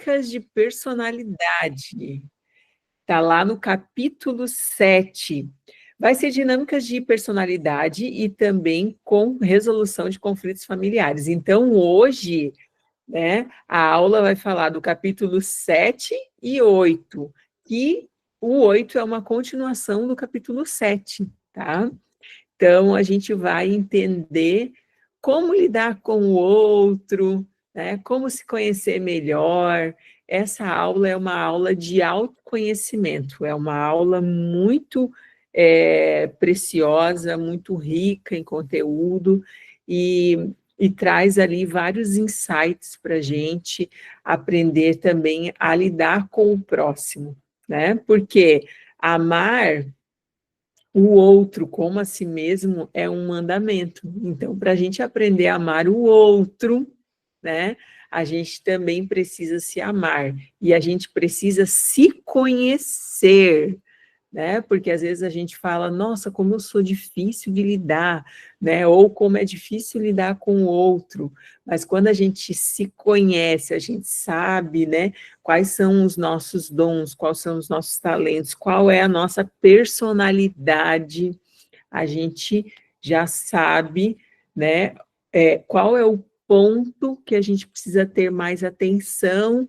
dinâmicas de personalidade. Está lá no capítulo 7. Vai ser dinâmicas de personalidade e também com resolução de conflitos familiares. Então, hoje, né, a aula vai falar do capítulo 7 e 8, e o 8 é uma continuação do capítulo 7, tá? Então, a gente vai entender como lidar com o outro, né? Como se conhecer melhor. Essa aula é uma aula de autoconhecimento, é uma aula muito preciosa, muito rica em conteúdo e traz ali vários insights para a gente aprender também a lidar com o próximo, né? Porque amar o outro como a si mesmo é um mandamento. Então, para a gente aprender a amar o outro, né, a gente também precisa se amar e a gente precisa se conhecer, né? Porque às vezes a gente fala, nossa, como eu sou difícil de lidar, né? Ou como é difícil lidar com o outro. Mas quando a gente se conhece, a gente sabe, né? Quais são os nossos dons, quais são os nossos talentos, qual é a nossa personalidade, a gente já sabe, né? Qual é o ponto que a gente precisa ter mais atenção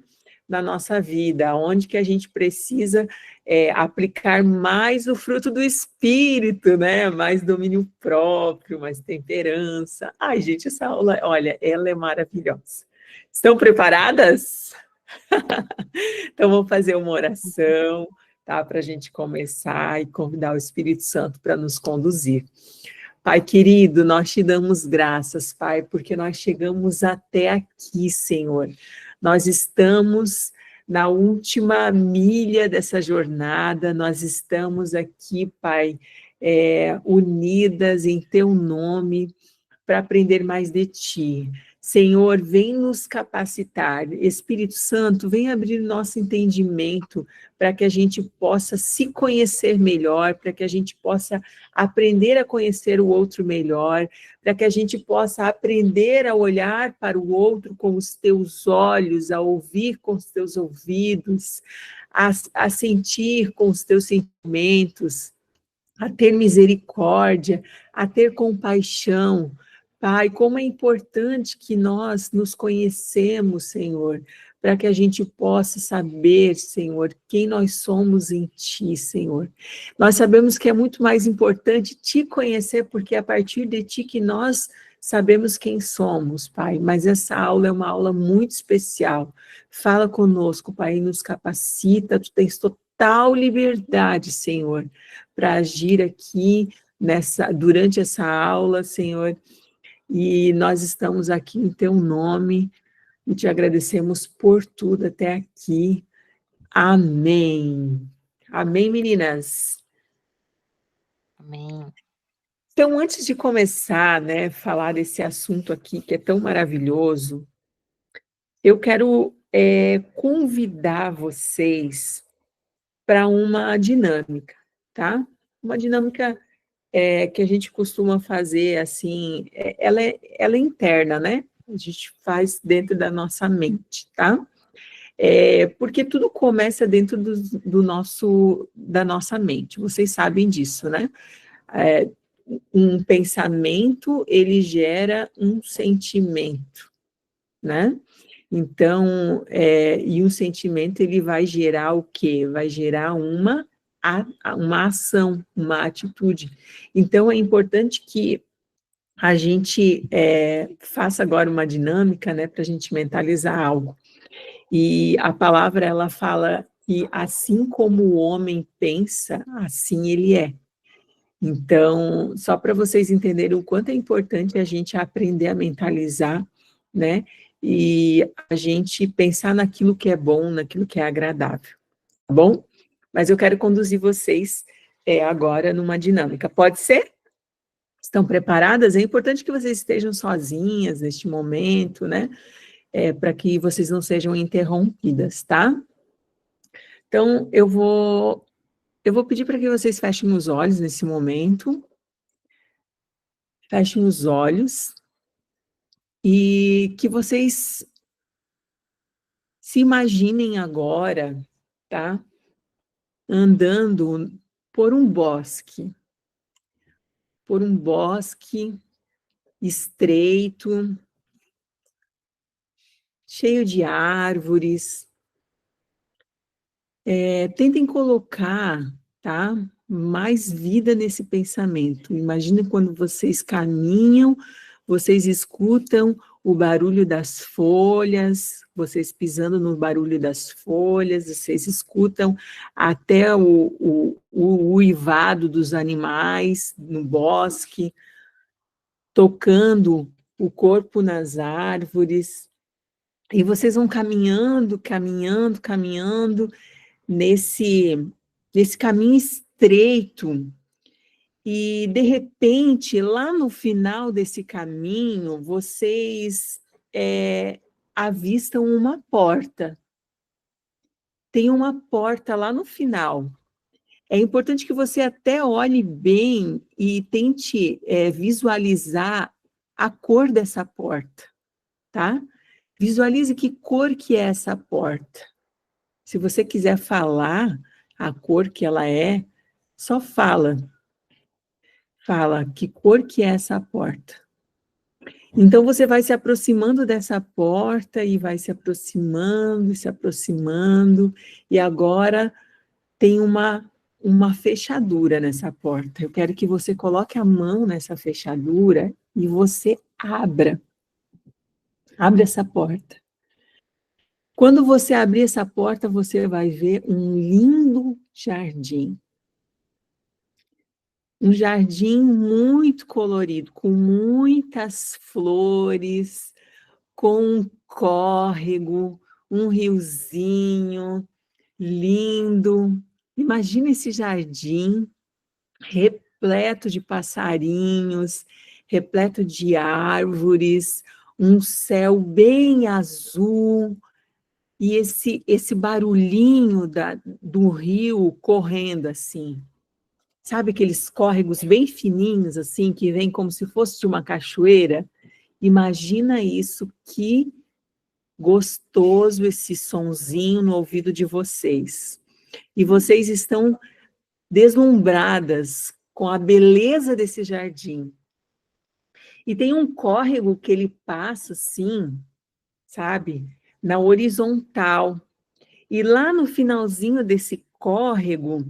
na nossa vida, onde que a gente precisa aplicar mais o fruto do espírito, né? Mais domínio próprio, mais temperança. Ai, gente, essa aula, olha, ela é maravilhosa. Estão preparadas? Então, vamos fazer uma oração, tá? Para a gente começar e convidar o Espírito Santo para nos conduzir. Pai querido, nós te damos graças, Pai, porque nós chegamos até aqui, Senhor. Nós estamos na última milha dessa jornada, nós estamos aqui, Pai, unidas em Teu nome, para aprender mais de Ti. Senhor, vem nos capacitar. Espírito Santo, vem abrir nosso entendimento para que a gente possa se conhecer melhor, para que a gente possa aprender a conhecer o outro melhor, para que a gente possa aprender a olhar para o outro com os teus olhos, a ouvir com os teus ouvidos, a sentir com os teus sentimentos, a ter misericórdia, a ter compaixão. Pai, como é importante que nós nos conhecemos, Senhor, para que a gente possa saber, Senhor, quem nós somos em Ti, Senhor. Nós sabemos que é muito mais importante Te conhecer, porque é a partir de Ti que nós sabemos quem somos, Pai. Mas essa aula é uma aula muito especial. Fala conosco, Pai, e nos capacita. Tu tens total liberdade, Senhor, para agir aqui durante essa aula, Senhor, e nós estamos aqui em Teu nome e te agradecemos por tudo até aqui. Amém. Amém, meninas? Amém. Então, antes de começar, né, falar desse assunto aqui que é tão maravilhoso, eu quero convidar vocês para uma dinâmica, tá? Uma dinâmica que a gente costuma fazer, assim, ela é interna, né? A gente faz dentro da nossa mente, tá? Porque tudo começa dentro da nossa mente, vocês sabem disso, né? É, um pensamento, ele gera um sentimento, né? Então, e um sentimento, ele vai gerar o quê? Vai gerar uma ação, uma atitude. Então, é importante que a gente faça agora uma dinâmica, né, para a gente mentalizar algo. E a palavra, ela fala que assim como o homem pensa, assim ele é. Então, só para vocês entenderem o quanto é importante a gente aprender a mentalizar, né? E a gente pensar naquilo que é bom, naquilo que é agradável, tá bom? Mas eu quero conduzir vocês agora numa dinâmica. Pode ser? Estão preparadas? É importante que vocês estejam sozinhas neste momento, né? Para que vocês não sejam interrompidas, tá? Então, eu vou pedir para que vocês fechem os olhos nesse momento. Fechem os olhos e que vocês Se imaginem agora, tá? Andando por um bosque estreito, cheio de árvores. Tentem colocar, tá, mais vida nesse pensamento. Imagine quando vocês caminham, vocês escutam o barulho das folhas, vocês pisando no barulho das folhas, vocês escutam até o uivado dos animais no bosque, tocando o corpo nas árvores, e vocês vão caminhando, caminhando, caminhando, nesse caminho estreito, e de repente, lá no final desse caminho, vocês avistam uma porta. Tem uma porta lá no final. É importante que você até olhe bem e tente visualizar a cor dessa porta, tá? Visualize que cor que é essa porta. Se você quiser falar a cor que ela é, só fala. Fala que cor que é essa porta. Então você vai se aproximando dessa porta e vai se aproximando, e agora tem uma fechadura nessa porta. Eu quero que você coloque a mão nessa fechadura e você abra essa porta. Quando você abrir essa porta, você vai ver um lindo jardim. Um jardim muito colorido, com muitas flores, com um córrego, um riozinho lindo. Imagina esse jardim repleto de passarinhos, repleto de árvores, um céu bem azul, e esse barulhinho do rio correndo assim. Sabe aqueles córregos bem fininhos, assim, que vem como se fosse de uma cachoeira? Imagina isso, que gostoso esse sonzinho no ouvido de vocês. E vocês estão deslumbradas com a beleza desse jardim. E tem um córrego que ele passa assim, sabe, na horizontal. E lá no finalzinho desse córrego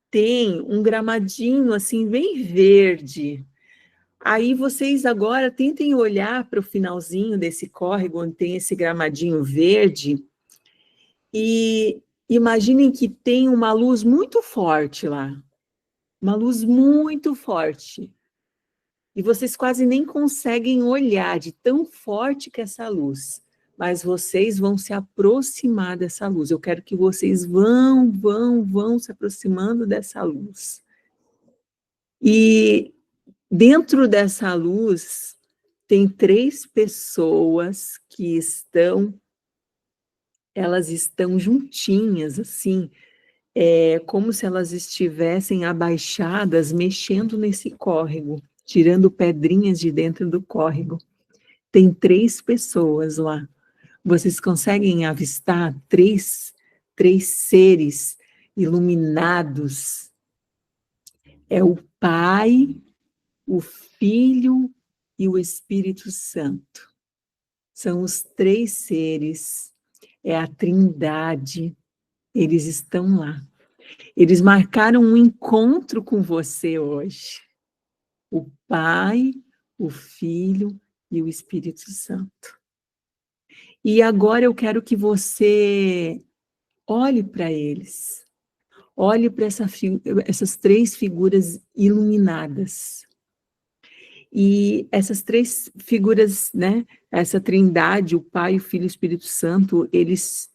tem um gramadinho assim bem verde. Aí vocês agora tentem olhar para o finalzinho desse córrego onde tem esse gramadinho verde e imaginem que tem uma luz muito forte lá, uma luz muito forte. E vocês quase nem conseguem olhar de tão forte que é essa luz. Mas vocês vão se aproximar dessa luz. Eu quero que vocês vão se aproximando dessa luz. E dentro dessa luz tem 3 pessoas que elas estão juntinhas, assim, como se elas estivessem abaixadas, mexendo nesse córrego, tirando pedrinhas de dentro do córrego. Tem 3 pessoas lá. Vocês conseguem avistar três seres iluminados? É o Pai, o Filho e o Espírito Santo. São os 3 seres, é a Trindade, eles estão lá. Eles marcaram um encontro com você hoje. O Pai, o Filho e o Espírito Santo. E agora eu quero que você olhe para eles. Olhe para essas 3 figuras iluminadas. E essas 3 figuras, né, essa trindade, o Pai, o Filho e o Espírito Santo, eles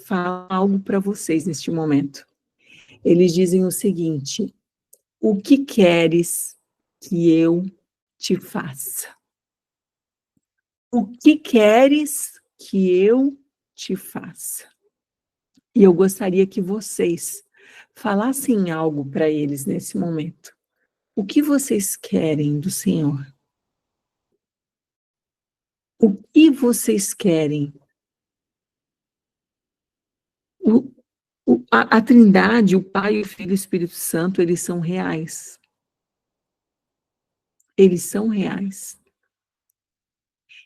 falam algo para vocês neste momento. Eles dizem o seguinte: o que queres que eu te faça? O que queres que eu te faça? E eu gostaria que vocês falassem algo para eles nesse momento. O que vocês querem do Senhor? O que vocês querem A Trindade, o Pai, o Filho e o Espírito Santo, eles são reais. Eles são reais.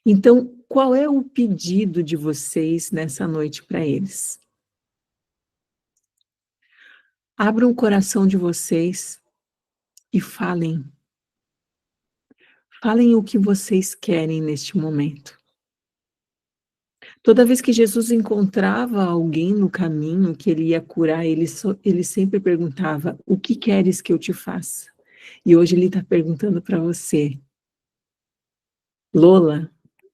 Então, qual é o pedido de vocês nessa noite para eles? Abram o coração de vocês e falem. Falem o que vocês querem neste momento. Toda vez que Jesus encontrava alguém no caminho que ele ia curar, ele sempre perguntava: o que queres que eu te faça? E hoje ele está perguntando para você, Lola,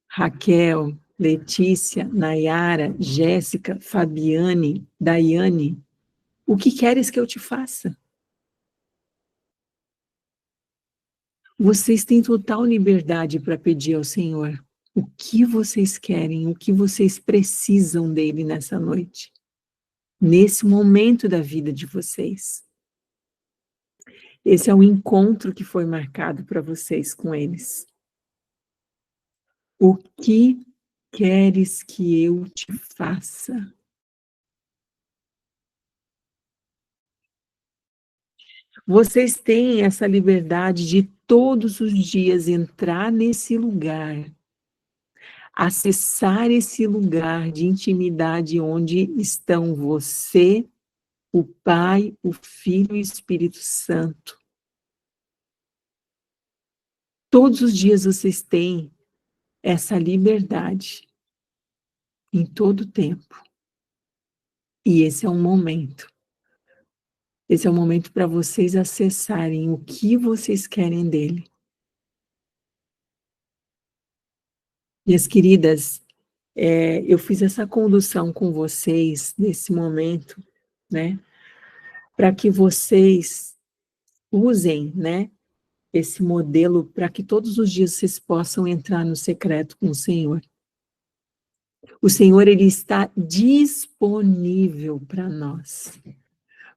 Raquel, Letícia, Nayara, Jéssica, Fabiane, Daiane, o que queres que eu te faça? Vocês têm total liberdade para pedir ao Senhor o que vocês querem, o que vocês precisam dele nessa noite, nesse momento da vida de vocês. Esse é o encontro que foi marcado para vocês com eles. O que queres que eu te faça? Vocês têm essa liberdade de todos os dias entrar nesse lugar, acessar esse lugar de intimidade onde estão você, o Pai, o Filho e o Espírito Santo. Todos os dias vocês têm essa liberdade, em todo o tempo. E esse é um momento. Esse é o momento para vocês acessarem o que vocês querem dele. Minhas queridas, eu fiz essa condução com vocês nesse momento, né? Para que vocês usem, né? Esse modelo para que todos os dias vocês possam entrar no secreto com o Senhor. O Senhor, ele está disponível para nós.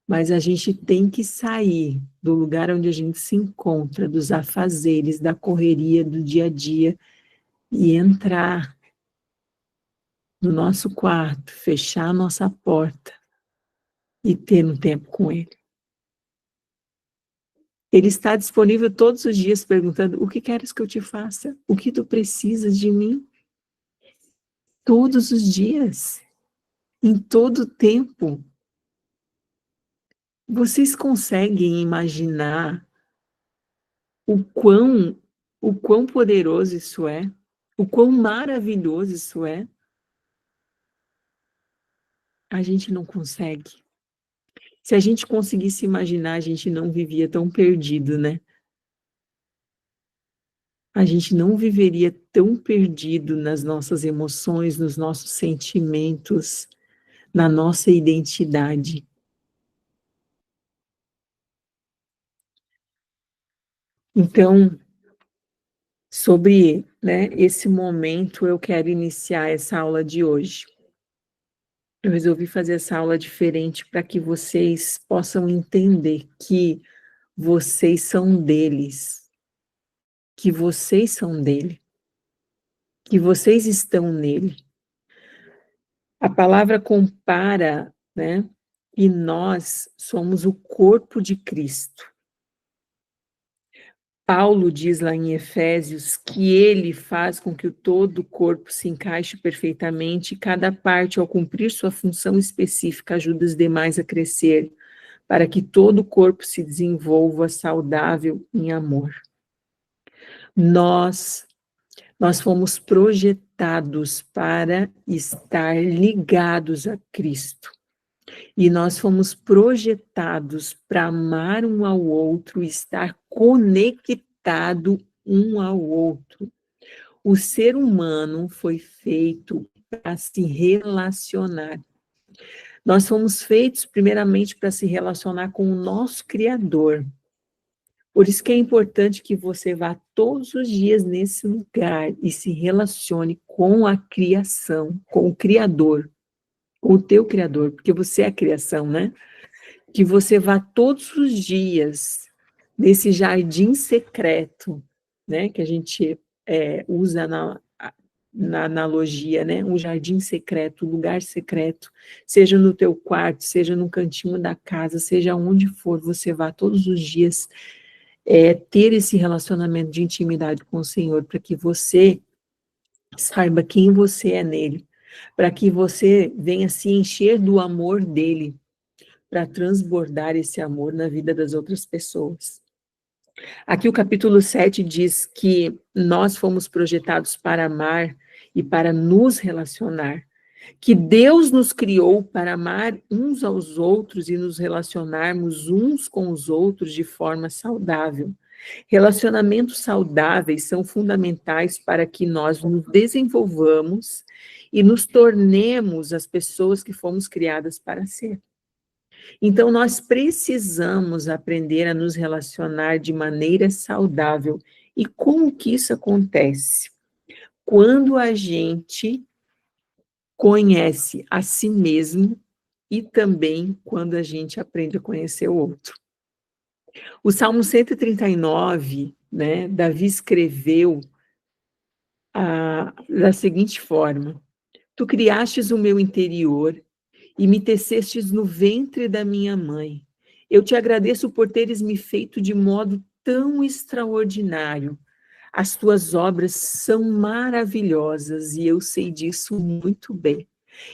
Mas a gente tem que sair do lugar onde a gente se encontra, dos afazeres, da correria do dia a dia, e entrar no nosso quarto, fechar a nossa porta e ter um tempo com Ele. Ele está disponível todos os dias perguntando: o que queres que eu te faça? O que tu precisas de mim? Todos os dias, em todo o tempo. Vocês conseguem imaginar o quão poderoso isso é? O quão maravilhoso isso é? A gente não consegue. Se a gente conseguisse imaginar, a gente não vivia tão perdido, né? A gente não viveria tão perdido nas nossas emoções, nos nossos sentimentos, na nossa identidade. Então, sobre, né, esse momento, eu quero iniciar essa aula de hoje. Eu resolvi fazer essa aula diferente para que vocês possam entender que vocês são deles, que vocês são dele, que vocês estão nele. A palavra compara, né? E nós somos o corpo de Cristo. Paulo diz lá em Efésios que ele faz com que todo o corpo se encaixe perfeitamente e cada parte, ao cumprir sua função específica, ajuda os demais a crescer, para que todo o corpo se desenvolva saudável em amor. Nós fomos projetados para estar ligados a Cristo. E nós fomos projetados para amar um ao outro, estar conectado um ao outro. O ser humano foi feito para se relacionar. Nós fomos feitos primeiramente para se relacionar com o nosso Criador. Por isso que é importante que você vá todos os dias nesse lugar e se relacione com a criação, com o Criador, com o teu Criador, porque você é a criação, né? Que você vá todos os dias nesse jardim secreto, né? Que a gente usa na analogia, né? Um jardim secreto, um lugar secreto, seja no teu quarto, seja no cantinho da casa, seja onde for, você vá todos os dias ter esse relacionamento de intimidade com o Senhor, para que você saiba quem você é nele, para que você venha se encher do amor dele, para transbordar esse amor na vida das outras pessoas. Aqui o capítulo 7 diz que nós fomos projetados para amar e para nos relacionar, que Deus nos criou para amar uns aos outros e nos relacionarmos uns com os outros de forma saudável. Relacionamentos saudáveis são fundamentais para que nós nos desenvolvamos e nos tornemos as pessoas que fomos criadas para ser. Então, nós precisamos aprender a nos relacionar de maneira saudável. E como que isso acontece? Quando a gente conhece a si mesmo e também quando a gente aprende a conhecer o outro. O Salmo 139, né, Davi escreveu da seguinte forma: Tu criastes o meu interior e me tecestes no ventre da minha mãe. Eu te agradeço por teres me feito de modo tão extraordinário. As tuas obras são maravilhosas e eu sei disso muito bem.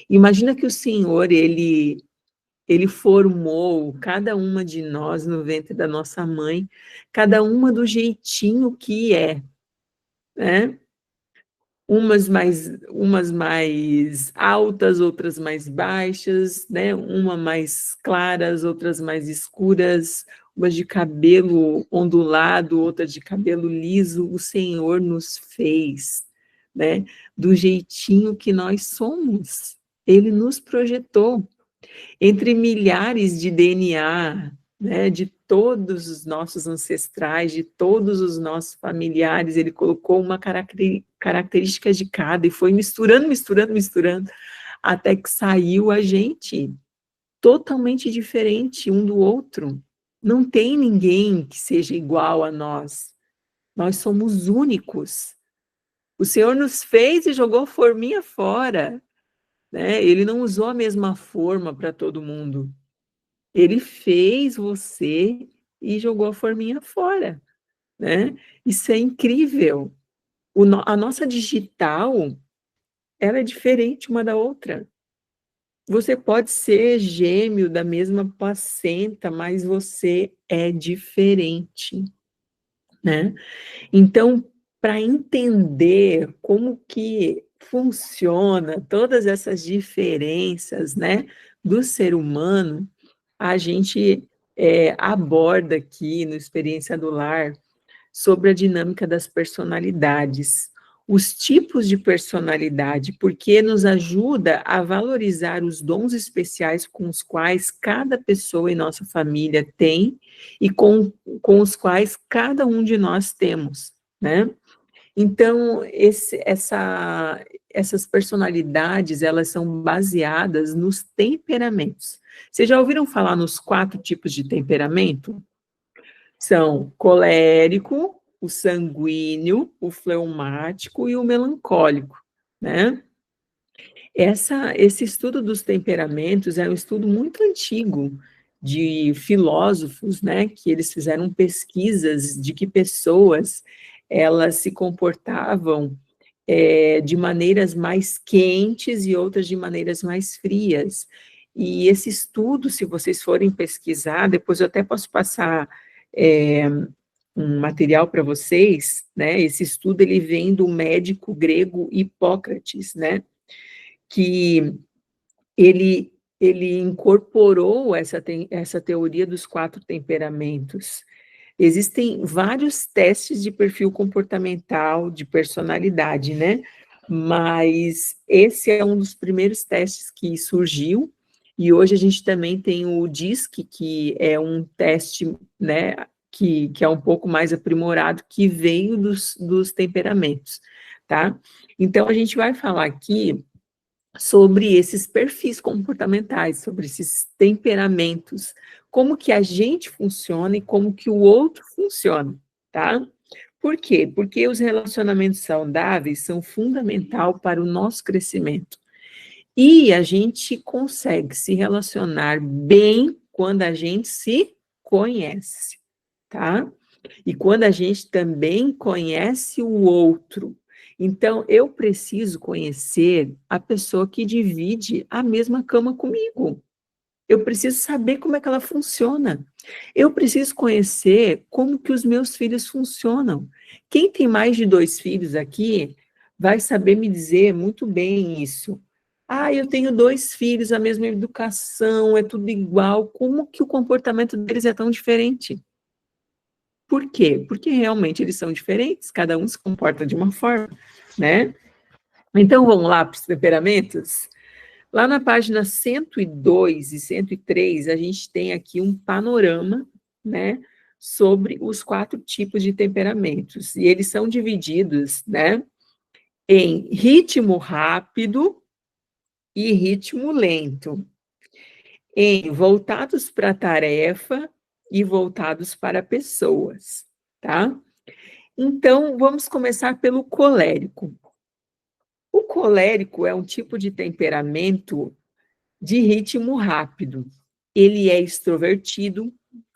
Imagina que o Senhor, ele formou cada uma de nós no ventre da nossa mãe, cada uma do jeitinho que é, né? Umas mais altas, outras mais baixas, né? Uma mais claras, outras mais escuras, umas de cabelo ondulado, outra de cabelo liso. O Senhor nos fez, né? Do jeitinho que nós somos. Ele nos projetou entre milhares de DNA, né, de todos os nossos ancestrais, de todos os nossos familiares, ele colocou uma característica de cada e foi misturando, misturando, misturando, até que saiu a gente totalmente diferente um do outro. Não tem ninguém que seja igual a nós. Nós somos únicos. O Senhor nos fez e jogou forminha fora, né? Ele não usou a mesma forma para todo mundo. Ele fez você e jogou a forminha fora, né? Isso é incrível. A nossa digital, ela é diferente uma da outra. Você pode ser gêmeo da mesma placenta, mas você é diferente, né? Então, para entender como que funciona todas essas diferenças, né, do ser humano, a gente aborda aqui no Experiência do Lar sobre a dinâmica das personalidades, os tipos de personalidade, porque nos ajuda a valorizar os dons especiais com os quais cada pessoa em nossa família tem e com os quais cada um de nós temos, né? Então, essas personalidades, elas são baseadas nos temperamentos. Vocês já ouviram falar nos 4 tipos de temperamento? São colérico, o sanguíneo, o fleumático e o melancólico, né? Esse estudo dos temperamentos é um estudo muito antigo de filósofos, né, que eles fizeram pesquisas de que pessoas elas se comportavam de maneiras mais quentes e outras de maneiras mais frias. E esse estudo, se vocês forem pesquisar, depois eu até posso passar um material para vocês, né? Esse estudo ele vem do médico grego Hipócrates, né? Que ele incorporou essa teoria dos 4 temperamentos. Existem vários testes de perfil comportamental, de personalidade, né? Mas esse é um dos primeiros testes que surgiu, e hoje a gente também tem o DISC, que é um teste, né, que é um pouco mais aprimorado, que veio dos temperamentos, tá? Então, a gente vai falar aqui sobre esses perfis comportamentais, sobre esses temperamentos, como que a gente funciona e como que o outro funciona, tá? Por quê? Porque os relacionamentos saudáveis são fundamental para o nosso crescimento. E a gente consegue se relacionar bem quando a gente se conhece, tá? E quando a gente também conhece o outro. Então, eu preciso conhecer a pessoa que divide a mesma cama comigo. Eu preciso saber como é que ela funciona. Eu preciso conhecer como que os meus filhos funcionam. Quem tem mais de 2 filhos aqui vai saber me dizer muito bem isso. Ah, eu tenho 2 filhos, a mesma educação, é tudo igual. Como que o comportamento deles é tão diferente? Por quê? Porque realmente eles são diferentes, cada um se comporta de uma forma, né? Então vamos lá para os temperamentos? Lá na página 102 e 103, a gente tem aqui um panorama, né, sobre os 4 tipos de temperamentos. E eles são divididos, né, em ritmo rápido e ritmo lento, em voltados para a tarefa e voltados para pessoas, tá? Então, vamos começar pelo colérico. O colérico é um tipo de temperamento de ritmo rápido. Ele é extrovertido,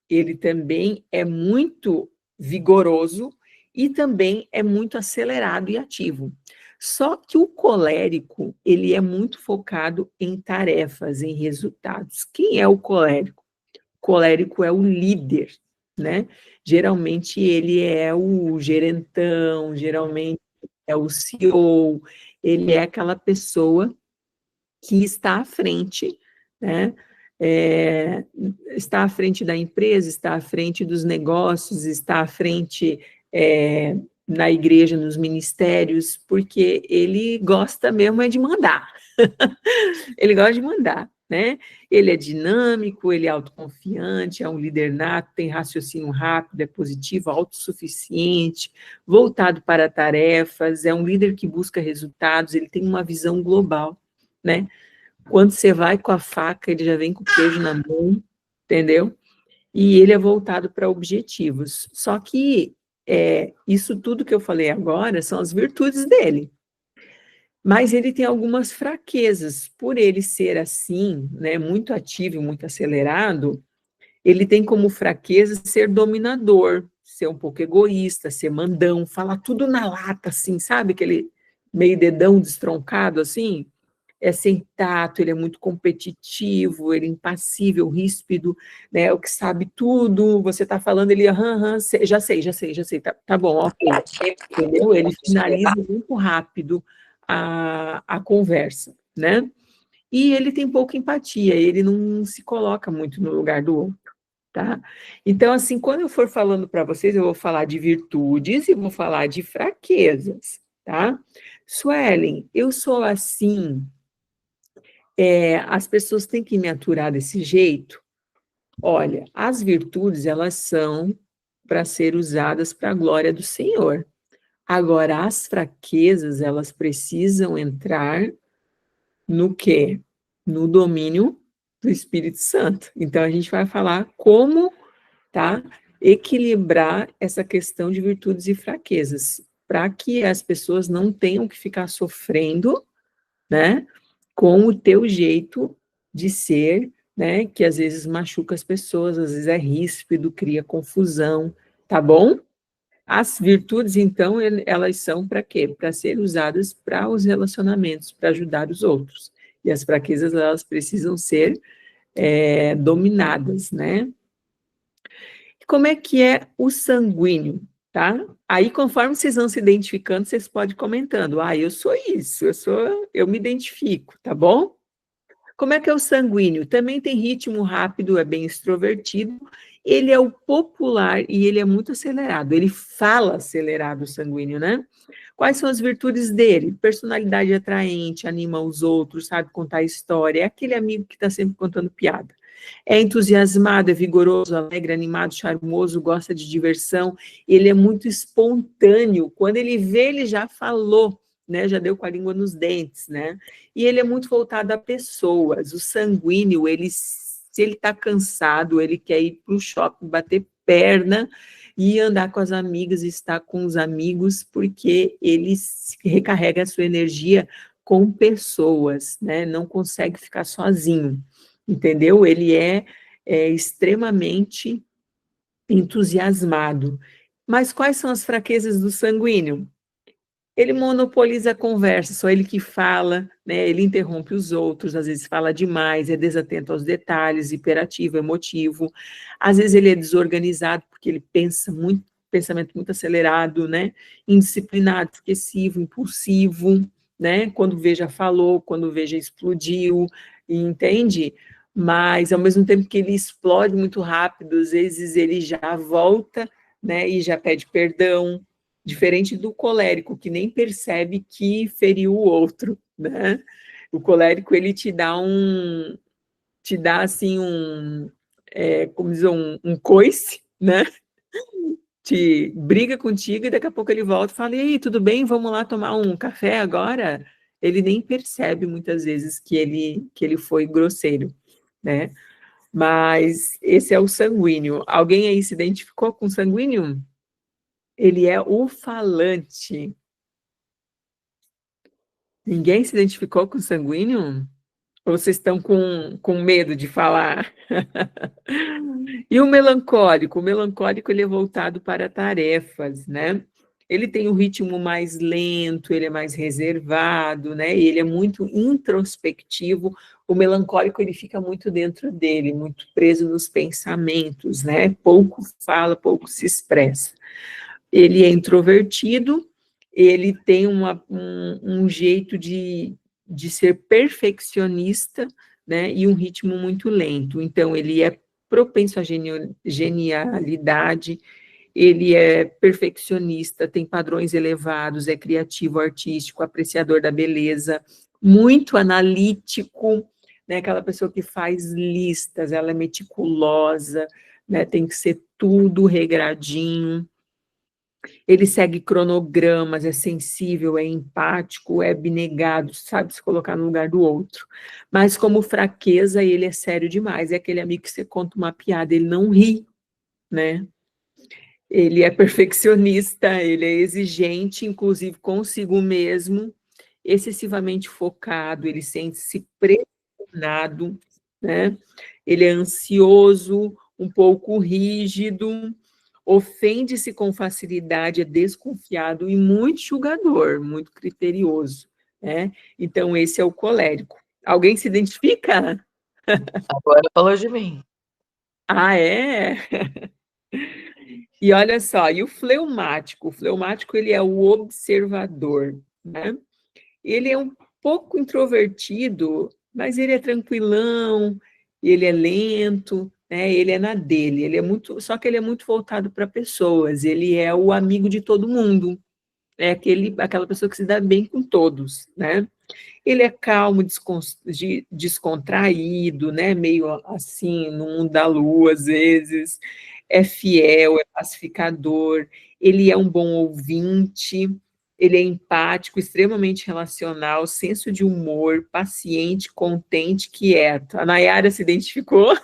ele também é muito vigoroso e também é muito acelerado e ativo. Só que o colérico, ele é muito focado em tarefas, em resultados. Quem é o colérico? O colérico é o líder, né? Geralmente ele é o gerentão, geralmente é o CEO, ele é aquela pessoa que está à frente, né? É, está à frente da empresa, está à frente dos negócios, está à frente na igreja, nos ministérios, porque ele gosta mesmo é de mandar. Ele gosta de mandar, né? Ele é dinâmico, ele é autoconfiante, é um líder nato, tem raciocínio rápido, é positivo, autossuficiente, voltado para tarefas, é um líder que busca resultados, ele tem uma visão global, né? Quando você vai com a faca, ele já vem com o queijo na mão, entendeu? E ele é voltado para objetivos. Só que isso tudo que eu falei agora são as virtudes dele. Mas ele tem algumas fraquezas. Por ele ser assim, né, muito ativo e muito acelerado, ele tem como fraqueza ser dominador, ser um pouco egoísta, ser mandão, falar tudo na lata, assim, sabe? Aquele meio dedão destroncado, assim. É sem tato, ele é muito competitivo, ele é impassível, ríspido, né? O que sabe tudo, você está falando, ele, já sei, tá bom, ok, entendeu? Ele finaliza muito rápido a conversa, né? E ele tem pouca empatia, ele não se coloca muito no lugar do outro, tá? Então, assim, quando eu for falando para vocês, eu vou falar de virtudes e vou falar de fraquezas, tá? Suelen, eu sou assim, as pessoas têm que me aturar desse jeito? Olha, as virtudes, elas são para ser usadas para a glória do Senhor. Agora, as fraquezas, elas precisam entrar no quê? No domínio do Espírito Santo. Então, a gente vai falar como, tá, equilibrar essa questão de virtudes e fraquezas, para que as pessoas não tenham que ficar sofrendo, né, com o teu jeito de ser, né, que às vezes machuca as pessoas, às vezes é ríspido, cria confusão, tá bom? As virtudes, então, elas são para quê? Para serem usadas para os relacionamentos, para ajudar os outros. E as fraquezas, elas precisam ser dominadas, né? Como é que é o sanguíneo, tá? Aí, conforme vocês vão se identificando, vocês podem ir comentando. Ah, eu sou isso, eu me identifico, tá bom? Como é que é o sanguíneo? Também tem ritmo rápido, é bem extrovertido. Ele é o popular e ele é muito acelerado. Ele fala acelerado, o sanguíneo, né? Quais são as virtudes dele? Personalidade atraente, anima os outros, sabe contar história. É aquele amigo que está sempre contando piada. É entusiasmado, é vigoroso, alegre, animado, charmoso, gosta de diversão. Ele é muito espontâneo. Quando ele vê, ele já falou, né? Já deu com a língua nos dentes, né? E ele é muito voltado a pessoas. O sanguíneo, se ele está cansado, ele quer ir para o shopping, bater perna, e andar com as amigas, estar com os amigos, porque ele recarrega a sua energia com pessoas, né? Não consegue ficar sozinho, entendeu? Ele é extremamente entusiasmado. Mas quais são as fraquezas do sanguíneo? Ele monopoliza a conversa, só ele que fala, né? Ele interrompe os outros, às vezes fala demais, é desatento aos detalhes, hiperativo, emotivo. Às vezes ele é desorganizado, porque ele pensa muito, pensamento muito acelerado, né? Indisciplinado, esquecivo, impulsivo, né? Quando veja falou, quando veja explodiu, entende? Mas ao mesmo tempo que ele explode muito rápido, às vezes ele já volta, né? E já pede perdão, diferente do colérico, que nem percebe que feriu o outro, né? O colérico, ele te dá assim como dizer, um coice, né? Te briga contigo e daqui a pouco ele volta e fala, e aí, tudo bem? Vamos lá tomar um café agora? Ele nem percebe muitas vezes que ele foi grosseiro, né? Mas esse é o sanguíneo. Alguém aí se identificou com o sanguíneo? Ele é o falante. Ninguém se identificou com o sanguíneo? Ou vocês estão com medo de falar? E o melancólico? O melancólico, ele é voltado para tarefas, né? Ele tem um ritmo mais lento, ele é mais reservado, né? E ele é muito introspectivo. O melancólico, ele fica muito dentro dele, muito preso nos pensamentos, né? Pouco fala, pouco se expressa. Ele é introvertido, ele tem um jeito de ser perfeccionista, né, e um ritmo muito lento. Então, ele é propenso à genialidade, ele é perfeccionista, tem padrões elevados, é criativo, artístico, apreciador da beleza, muito analítico, né, aquela pessoa que faz listas, ela é meticulosa, né, tem que ser tudo regradinho, ele segue cronogramas, é sensível, é empático, é abnegado, sabe se colocar no lugar do outro. Mas como fraqueza, ele é sério demais. É aquele amigo que você conta uma piada, ele não ri, né? Ele é perfeccionista, ele é exigente, inclusive consigo mesmo, excessivamente focado, ele sente-se pressionado, né? Ele é ansioso, um pouco rígido, ofende-se com facilidade, é desconfiado e muito julgador, muito criterioso, né? Então, esse é o colérico. Alguém se identifica? Agora falou de mim. Ah, é? E olha só, e o fleumático? O fleumático, ele é o observador, né? Ele é um pouco introvertido, mas ele é tranquilão, ele é lento, né? Ele é na dele, ele é muito, só que ele é muito voltado para pessoas, ele é o amigo de todo mundo, é aquela pessoa que se dá bem com todos, né? Ele é calmo, descontraído, né? Meio assim, no mundo da lua, às vezes, é fiel, é pacificador, ele é um bom ouvinte, ele é empático, extremamente relacional, senso de humor, paciente, contente, quieto. A Nayara se identificou?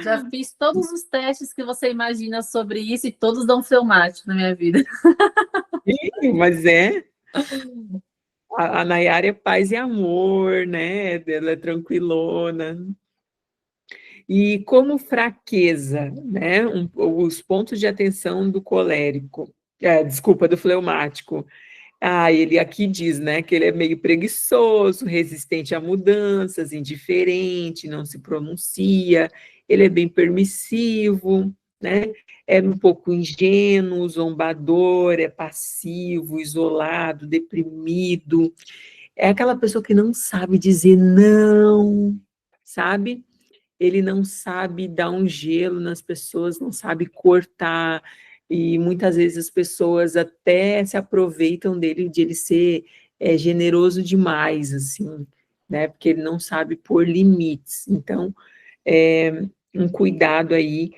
Já fiz todos os testes que você imagina sobre isso e todos dão fleumático na minha vida. Sim, mas a Nayara é paz e amor, né? Ela é tranquilona. E como fraqueza, né? Os pontos de atenção do colérico, desculpa, do fleumático. Ah, ele aqui diz, né, que ele é meio preguiçoso, resistente a mudanças, indiferente, não se pronuncia, ele é bem permissivo, né? É um pouco ingênuo, zombador, é passivo, isolado, deprimido. É aquela pessoa que não sabe dizer não, sabe? Ele não sabe dar um gelo nas pessoas, não sabe cortar, e muitas vezes as pessoas até se aproveitam dele, de ele ser generoso demais, assim, né? Porque ele não sabe pôr limites. Então, um cuidado aí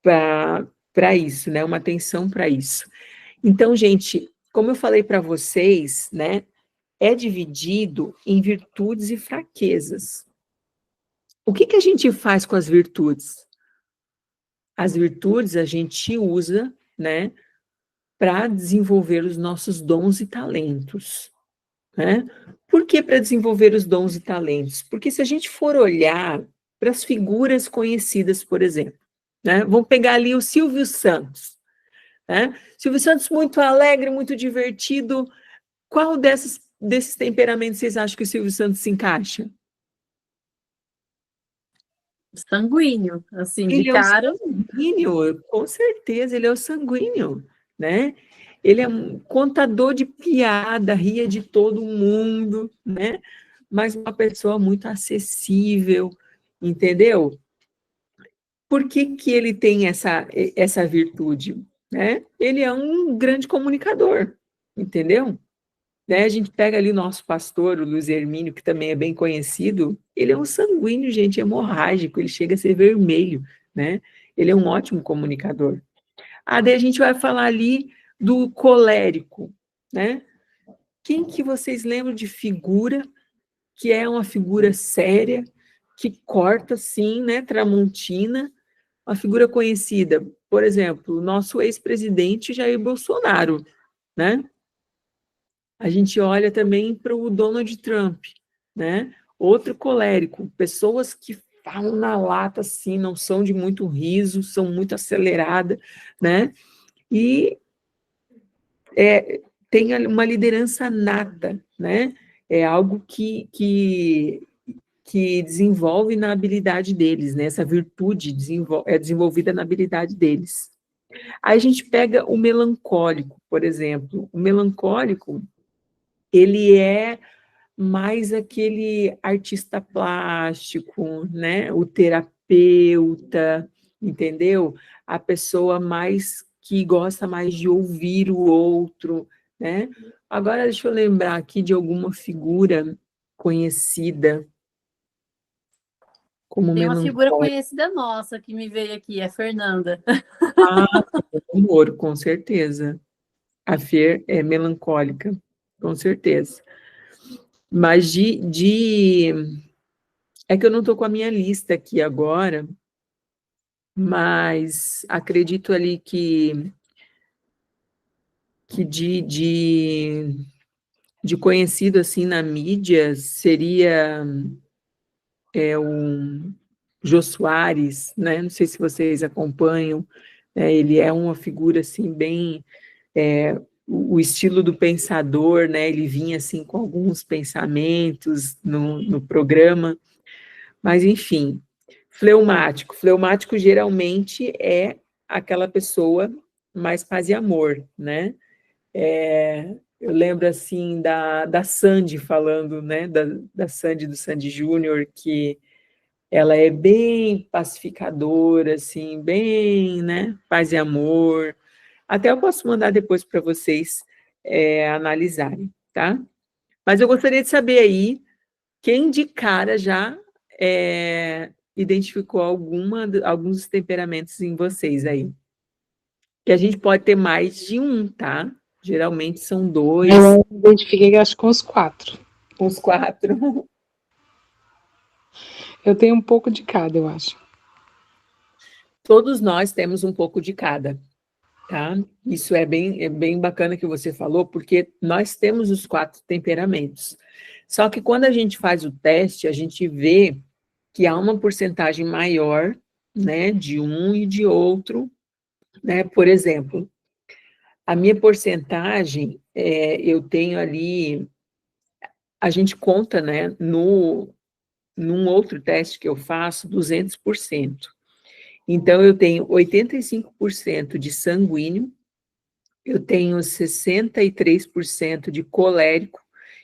para isso, né? Uma atenção para isso. Então, gente, como eu falei para vocês, né? É dividido em virtudes e fraquezas. O que a gente faz com as virtudes? as virtudes a gente usa, né, para desenvolver os nossos dons e talentos, né? Por que para desenvolver os dons e talentos? Porque se a gente for olhar para as figuras conhecidas, por exemplo, né? Vamos pegar ali o Silvio Santos, né? Silvio Santos muito alegre, muito divertido. Qual desses temperamentos vocês acham que o Silvio Santos se encaixa? Sanguíneo, assim, de Ele é o cara. sanguíneo, com certeza, ele é o sanguíneo, né? Ele é um contador de piada, ria de todo mundo, né? Mas uma pessoa muito acessível, entendeu? Por que que ele tem essa virtude, né? Ele é um grande comunicador, entendeu? Né? A gente pega ali o nosso pastor, o Luiz Hermínio, que também é bem conhecido, ele é um sanguíneo, gente, hemorrágico, ele chega a ser vermelho, né? Ele é um ótimo comunicador. Daí a gente vai falar ali do colérico, né? Quem que vocês lembram de figura, que é uma figura séria, que corta, sim, né, Tramontina, uma figura conhecida, por exemplo, o nosso ex-presidente Jair Bolsonaro, né? A gente olha também para o Donald Trump, né? Outro colérico, pessoas que falam na lata assim, não são de muito riso, são muito aceleradas, né? E tem uma liderança nata, né? É algo que desenvolve na habilidade deles, né? Essa virtude é desenvolvida na habilidade deles. Aí a gente pega o melancólico, por exemplo. O melancólico, ele é mais aquele artista plástico, né? O terapeuta, entendeu? A pessoa mais que gosta mais de ouvir o outro, né? Agora deixa eu lembrar aqui de alguma figura conhecida como Tem uma figura melancólica. conhecida nossa que me veio aqui, é Fernanda. Humor, com certeza. A Fer é melancólica, com certeza. Mas é que eu não estou com a minha lista aqui agora, mas acredito ali que de conhecido assim na mídia seria o Jô Soares, né? Não sei se vocês acompanham, né? Ele é uma figura assim bem o estilo do pensador, né? Ele vinha assim com alguns pensamentos no programa, mas enfim, fleumático. Fleumático geralmente é aquela pessoa mais paz e amor, né? Eu lembro assim da Sandy falando, né? Da Sandy do Sandy Júnior, que ela é bem pacificadora, assim, bem, né? Paz e amor. Até eu posso mandar depois para vocês analisarem, tá? Mas eu gostaria de saber aí quem de cara já identificou alguns dos temperamentos em vocês aí. Que a gente pode ter mais de um, tá? Geralmente são dois, Eu identifiquei, acho, com os 4. uns quatro. Eu tenho um pouco de cada, eu acho. Todos nós temos um pouco de cada, tá? Isso é bem bacana que você falou, porque nós temos os 4 temperamentos. Só que quando a gente faz o teste, a gente vê que há uma porcentagem maior, né, de um e de outro, né? Por exemplo, a minha porcentagem, eu tenho ali, a gente conta, né, num outro teste que eu faço, 200%. Então, eu tenho 85% de sanguíneo, eu tenho 63% de colérico,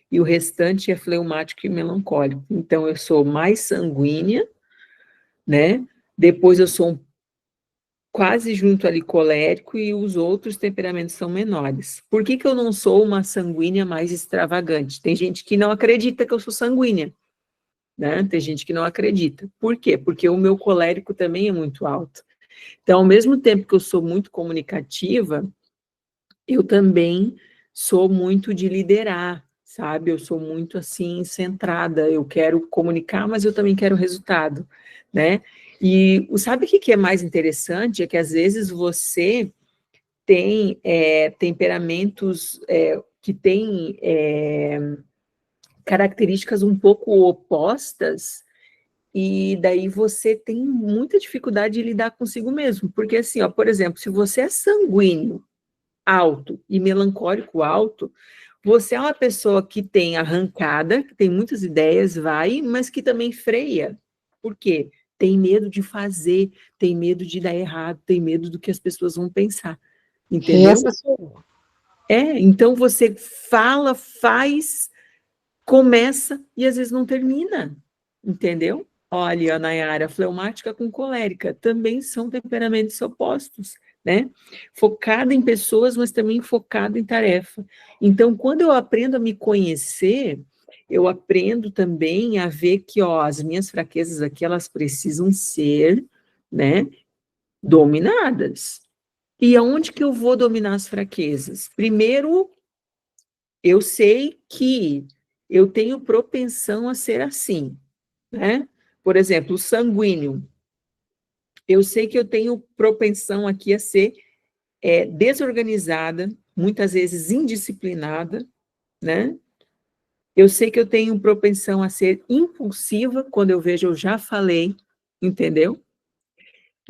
e o restante é fleumático e melancólico. Então, eu sou mais sanguínea, né? Depois eu sou quase junto ali colérico e os outros temperamentos são menores. Por que que eu não sou uma sanguínea mais extravagante? Tem gente que não acredita que eu sou sanguínea, né? Tem gente que não acredita. Por quê? Porque o meu colérico também é muito alto. Então, ao mesmo tempo que eu sou muito comunicativa, eu também sou muito de liderar, sabe? Eu sou muito assim centrada, eu quero comunicar, mas eu também quero resultado, né? E sabe o que é mais interessante? É que às vezes você tem temperamentos que têm características um pouco opostas, e daí você tem muita dificuldade de lidar consigo mesmo. Porque assim, ó, por exemplo, se você é sanguíneo alto e melancólico alto, você é uma pessoa que tem arrancada, que tem muitas ideias, vai, mas que também freia. Por quê? Tem medo de fazer, tem medo de dar errado, tem medo do que as pessoas vão pensar. Entendeu? Essa sou eu. Então você fala, faz, começa e às vezes não termina. Entendeu? Olha, a Nayara, fleumática com colérica, também são temperamentos opostos, né? Focada em pessoas, mas também focada em tarefa. Então, quando eu aprendo a me conhecer, eu aprendo também a ver que, ó, as minhas fraquezas aqui, elas precisam ser, né, dominadas. E aonde que eu vou dominar as fraquezas? Primeiro, eu sei que eu tenho propensão a ser assim, né? Por exemplo, o sanguíneo. Eu sei que eu tenho propensão aqui a ser desorganizada, muitas vezes indisciplinada, né? Eu sei que eu tenho propensão a ser impulsiva, quando eu vejo, eu já falei, entendeu?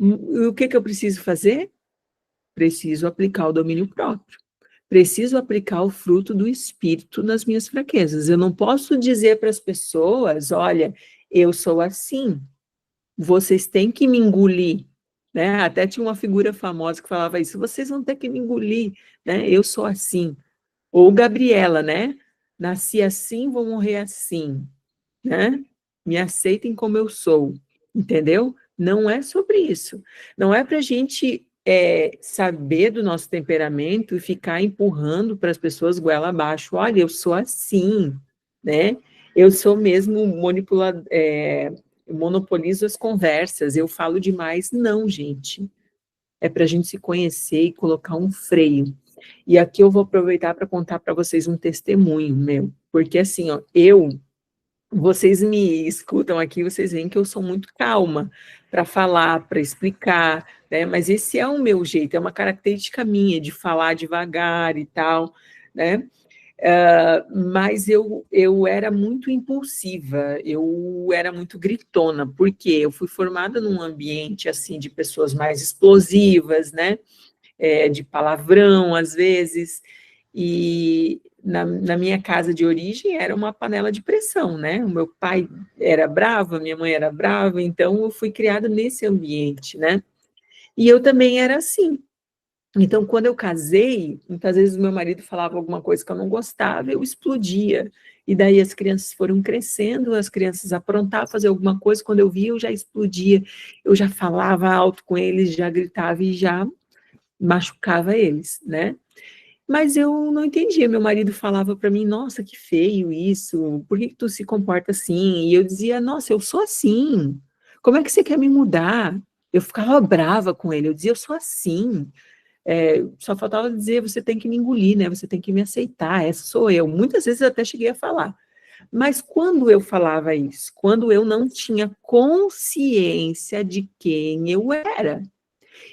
E o que eu preciso fazer? Preciso aplicar o domínio próprio. Preciso aplicar o fruto do espírito nas minhas fraquezas. Eu não posso dizer para as pessoas, olha, eu sou assim, vocês têm que me engolir, né? Até tinha uma figura famosa que falava isso, vocês vão ter que me engolir, né? Eu sou assim. Ou Gabriela, né? Nasci assim, vou morrer assim, né? Me aceitem como eu sou, entendeu? Não é sobre isso. Não é para a gente saber do nosso temperamento e ficar empurrando para as pessoas goela abaixo. Olha, eu sou assim, né? Eu sou mesmo monopolizo as conversas, eu falo demais. Não, gente. É para a gente se conhecer e colocar um freio. E aqui eu vou aproveitar para contar para vocês um testemunho meu, porque assim, ó, vocês me escutam aqui, vocês veem que eu sou muito calma para falar, para explicar, né? Mas esse é o meu jeito, é uma característica minha de falar devagar e tal, né? Mas eu era muito impulsiva, eu era muito gritona, porque eu fui formada num ambiente assim de pessoas mais explosivas, né? De palavrão às vezes, e na minha casa de origem era uma panela de pressão, né? O meu pai era bravo, a minha mãe era brava, então eu fui criada nesse ambiente, né? E eu também era assim. Então, quando eu casei, muitas vezes o meu marido falava alguma coisa que eu não gostava, eu explodia. E daí as crianças foram crescendo, as crianças aprontavam fazer alguma coisa, quando eu via, eu já explodia, eu já falava alto com eles, já gritava e já machucava eles, né? Mas eu não entendia. Meu marido falava para mim: nossa, que feio isso, por que tu se comporta assim? E eu dizia: nossa, eu sou assim, como é que você quer me mudar? Eu ficava brava com ele, eu dizia: eu sou assim. Só faltava dizer: você tem que me engolir, né? Você tem que me aceitar, essa sou eu. Muitas vezes eu até cheguei a falar. Mas quando eu falava isso, quando eu não tinha consciência de quem eu era,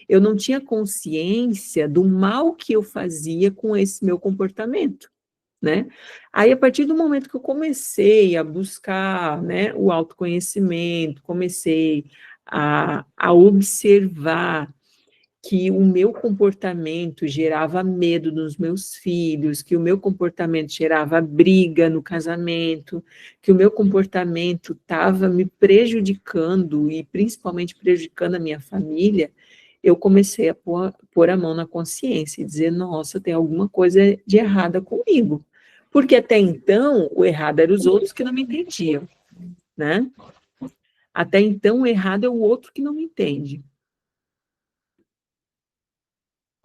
eu não tinha consciência do mal que eu fazia com esse meu comportamento, né? Aí, a partir do momento que eu comecei a buscar, né, o autoconhecimento, comecei a observar que o meu comportamento gerava medo nos meus filhos, que o meu comportamento gerava briga no casamento, que o meu comportamento estava me prejudicando e principalmente prejudicando a minha família, eu comecei a pôr a mão na consciência e dizer: nossa, tem alguma coisa de errada comigo. Porque até então, o errado era os outros que não me entendiam, né? Até então, o errado é o outro que não me entende.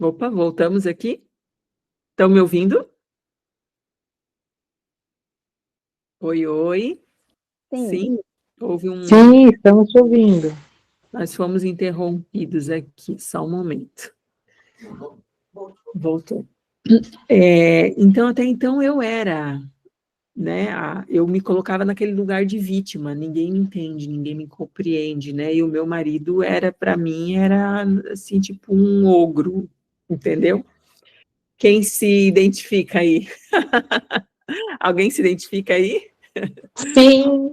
Opa, voltamos aqui? Estão me ouvindo? Oi, oi. Sim, houve Sim, estamos te ouvindo. Nós fomos interrompidos aqui, só um momento. Voltou. Então, até então eu era né? Eu me colocava naquele lugar de vítima, ninguém me entende, ninguém me compreende, né? E o meu marido era, para mim, era assim, tipo um ogro, entendeu? Quem se identifica aí? Alguém se identifica aí? Sim,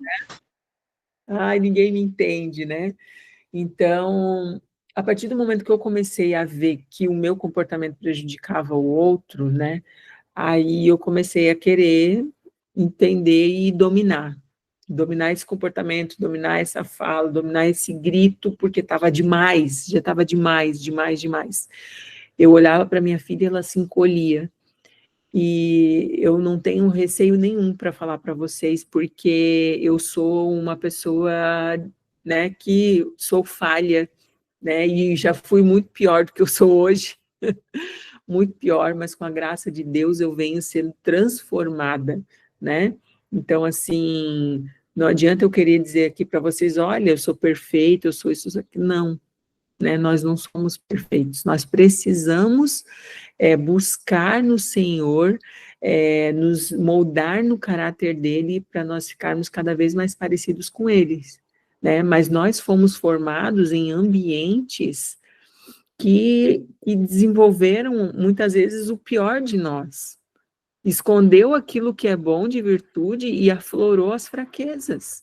Ai, ninguém me entende, né? Então, a partir do momento que eu comecei a ver que o meu comportamento prejudicava o outro, né? Aí eu comecei a querer entender e dominar esse comportamento, dominar essa fala, dominar esse grito, porque estava demais, já estava demais, demais, demais. Eu olhava para minha filha e ela se encolhia. E eu não tenho receio nenhum para falar para vocês, porque eu sou uma pessoa, né, que sou falha, né, e já fui muito pior do que eu sou hoje, muito pior, mas com a graça de Deus eu venho sendo transformada, né? Então, assim, não adianta eu querer dizer aqui para vocês, olha, eu sou perfeita, eu sou isso aqui. Não, né? Nós não somos perfeitos. Nós precisamos buscar no Senhor, nos moldar no caráter dele para nós ficarmos cada vez mais parecidos com eles, né? Mas nós fomos formados em ambientes que desenvolveram muitas vezes o pior de nós. Escondeu aquilo que é bom de virtude e aflorou as fraquezas.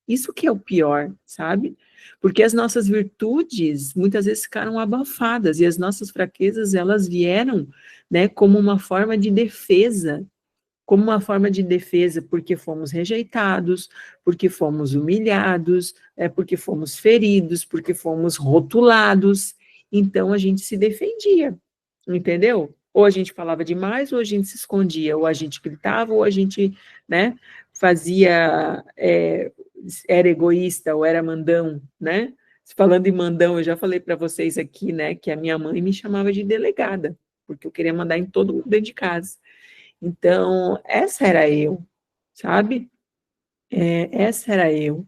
Isso que é o pior, sabe? Porque as nossas virtudes muitas vezes ficaram abafadas e as nossas fraquezas elas vieram, né, como uma forma de defesa, porque fomos rejeitados, porque fomos humilhados, porque fomos feridos, porque fomos rotulados. Então a gente se defendia, entendeu? Ou a gente falava demais, ou a gente se escondia, ou a gente gritava, ou a gente, né, fazia, era egoísta, ou era mandão, né? Falando em mandão, eu já falei para vocês aqui, né, que a minha mãe me chamava de delegada, porque eu queria mandar em todo mundo dentro de casa. Então, essa era eu, sabe? Essa era eu.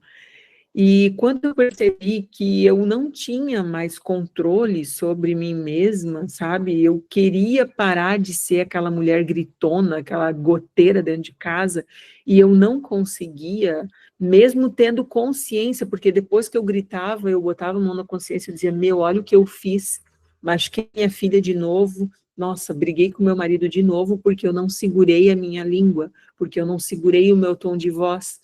E quando eu percebi que eu não tinha mais controle sobre mim mesma, sabe? Eu queria parar de ser aquela mulher gritona, aquela goteira dentro de casa, e eu não conseguia, mesmo tendo consciência, porque depois que eu gritava, eu botava a mão na consciência e dizia: Meu, olha o que eu fiz, machuquei minha filha de novo. Nossa, briguei com meu marido de novo porque eu não segurei a minha língua, porque eu não segurei o meu tom de voz.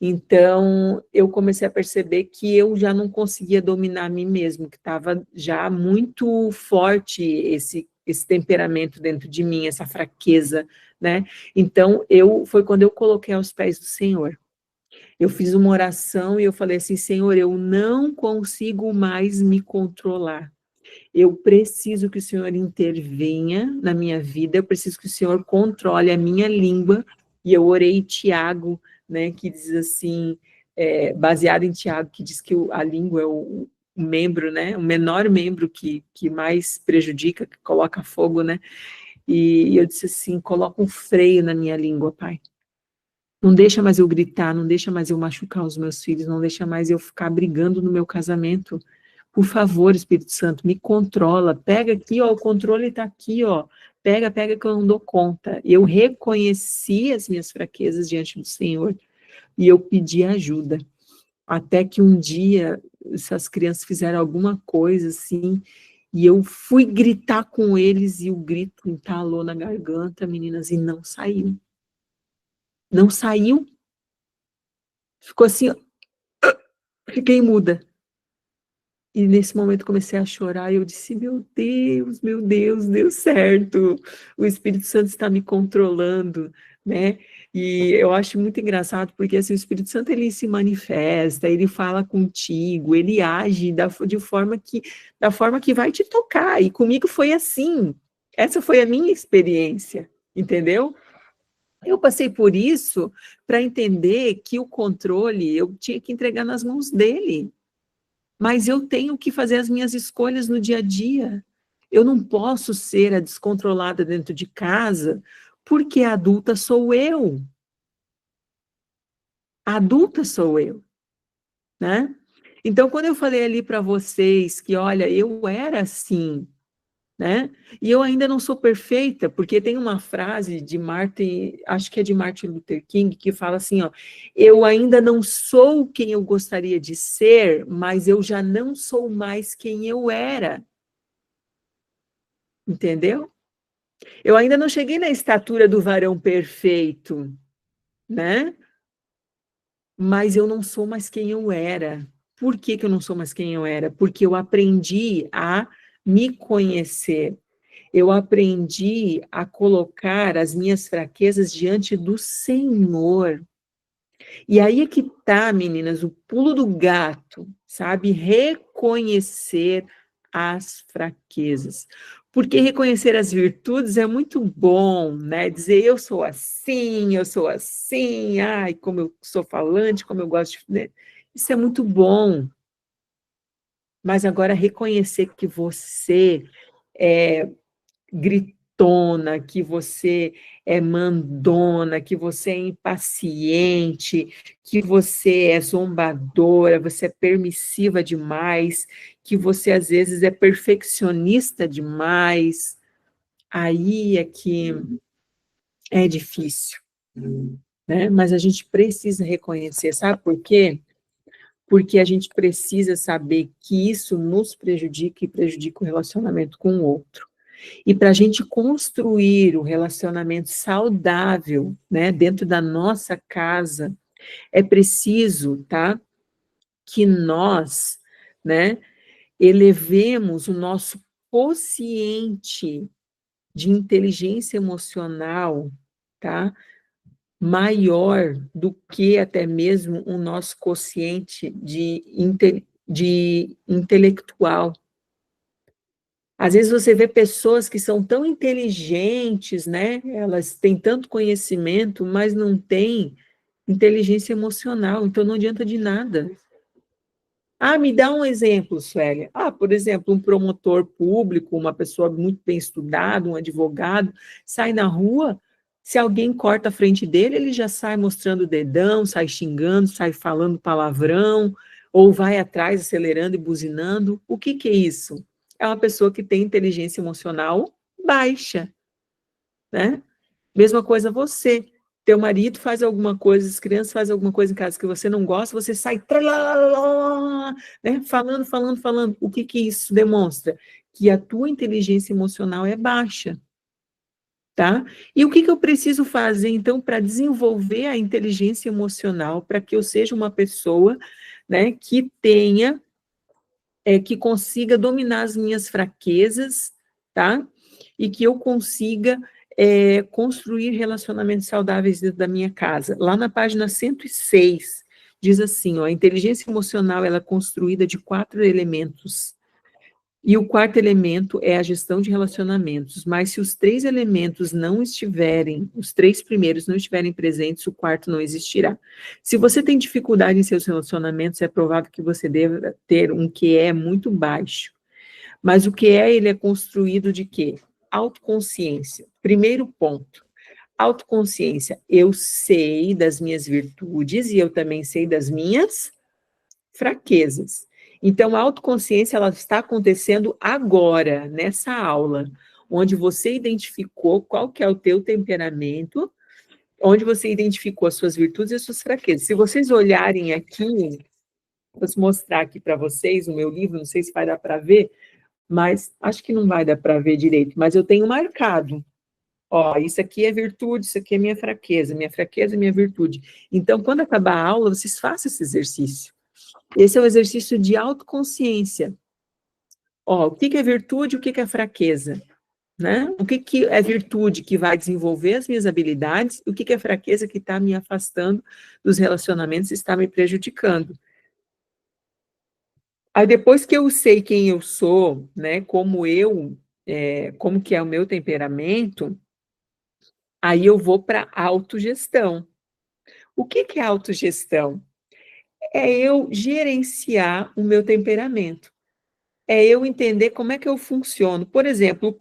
Então, eu comecei a perceber que eu já não conseguia dominar a mim mesmo, que estava já muito forte esse temperamento dentro de mim, essa fraqueza, né? Então, foi quando eu coloquei aos pés do Senhor. Eu fiz uma oração e eu falei assim: Senhor, eu não consigo mais me controlar. Eu preciso que o Senhor intervenha na minha vida, eu preciso que o Senhor controle a minha língua. E eu orei Tiago, né, que diz assim, baseado em Tiago, que diz que a língua é o membro, né, o menor membro que mais prejudica, que coloca fogo, né, e eu disse assim: coloca um freio na minha língua, Pai. Não deixa mais eu gritar, não deixa mais eu machucar os meus filhos, não deixa mais eu ficar brigando no meu casamento. Por favor, Espírito Santo, me controla. Pega aqui, ó, o controle está aqui, ó. Pega, pega que eu não dou conta. Eu reconheci as minhas fraquezas diante do Senhor e eu pedi ajuda. Até que um dia essas crianças fizeram alguma coisa assim e eu fui gritar com eles e o grito entalou na garganta, meninas, e não saiu. Não saiu. Ficou assim, ó, fiquei muda. E nesse momento comecei a chorar e eu disse: meu Deus, deu certo. O Espírito Santo está me controlando, né? E eu acho muito engraçado porque assim, o Espírito Santo ele se manifesta, ele fala contigo, ele age da forma que vai te tocar. E comigo foi assim. Essa foi a minha experiência, entendeu? Eu passei por isso para entender que o controle eu tinha que entregar nas mãos dele. Mas eu tenho que fazer as minhas escolhas no dia a dia. Eu não posso ser a descontrolada dentro de casa, porque a adulta sou eu. A adulta sou eu, né? Então, quando eu falei ali para vocês que, olha, eu era assim, né? E eu ainda não sou perfeita, porque tem uma frase de Martin, acho que é de Martin Luther King, que fala assim, ó, eu ainda não sou quem eu gostaria de ser, mas eu já não sou mais quem eu era. Entendeu? Eu ainda não cheguei na estatura do varão perfeito, né? Mas eu não sou mais quem eu era. Por que que eu não sou mais quem eu era? Porque eu aprendi a me conhecer. Eu aprendi a colocar as minhas fraquezas diante do Senhor. E aí é que tá, meninas, o pulo do gato, sabe? Reconhecer as fraquezas. Porque reconhecer as virtudes é muito bom, né? Dizer eu sou assim, ai, como eu sou falante, como eu gosto de. Né? Isso é muito bom. Mas agora reconhecer que você é gritona, que você é mandona, que você é impaciente, que você é zombadora, você é permissiva demais, que você às vezes é perfeccionista demais. Aí é que é difícil, né? Mas a gente precisa reconhecer, sabe por quê? Porque a gente precisa saber que isso nos prejudica e prejudica o relacionamento com o outro. E para a gente construir o relacionamento saudável, né, dentro da nossa casa, é preciso, tá, que nós, né, elevemos o nosso quociente de inteligência emocional, tá, maior do que até mesmo o nosso quociente de intelectual. Às vezes você vê pessoas que são tão inteligentes, né? Elas têm tanto conhecimento, mas não têm inteligência emocional, então não adianta de nada. Ah, me dá um exemplo, Suélia. Ah, por exemplo, um promotor público, uma pessoa muito bem estudada, um advogado, sai na rua, se alguém corta a frente dele, ele já sai mostrando o dedão, sai xingando, sai falando palavrão, ou vai atrás acelerando e buzinando. O que que é isso? É uma pessoa que tem inteligência emocional baixa, né? Mesma coisa você. Teu marido faz alguma coisa, as crianças fazem alguma coisa em casa que você não gosta, você sai tralalá, né? Falando, falando, falando. O que que isso demonstra? Que a tua inteligência emocional é baixa, tá? E o que que eu preciso fazer, então, para desenvolver a inteligência emocional, para que eu seja uma pessoa, né, que tenha, que consiga dominar as minhas fraquezas, tá? E que eu consiga construir relacionamentos saudáveis dentro da minha casa. Lá na página 106, diz assim, ó, a inteligência emocional ela é construída de 4 elementos. E o quarto elemento é a gestão de relacionamentos. Mas se os 3 elementos não estiverem, os 3 primeiros não estiverem presentes, o quarto não existirá. Se você tem dificuldade em seus relacionamentos, é provável que você deva ter um QE muito baixo. Mas o QE, ele é construído de quê? Autoconsciência. Primeiro ponto. Autoconsciência. Eu sei das minhas virtudes e eu também sei das minhas fraquezas. Então, a autoconsciência, ela está acontecendo agora, nessa aula, onde você identificou qual que é o teu temperamento, onde você identificou as suas virtudes e as suas fraquezas. Se vocês olharem aqui, vou mostrar aqui para vocês o meu livro, não sei se vai dar para ver, mas acho que não vai dar para ver direito, mas eu tenho marcado. Ó, isso aqui é virtude, isso aqui é minha fraqueza é minha virtude. Então, quando acabar a aula, vocês façam esse exercício. Esse é o exercício de autoconsciência. Ó, o que que é virtude, o que que é fraqueza? Né? O que que é virtude que vai desenvolver as minhas habilidades, o que que é fraqueza que está me afastando dos relacionamentos e está me prejudicando. Aí depois que eu sei quem eu sou, né, como que é o meu temperamento, aí eu vou para autogestão. O que que é autogestão? É eu gerenciar o meu temperamento. É eu entender como é que eu funciono. Por exemplo,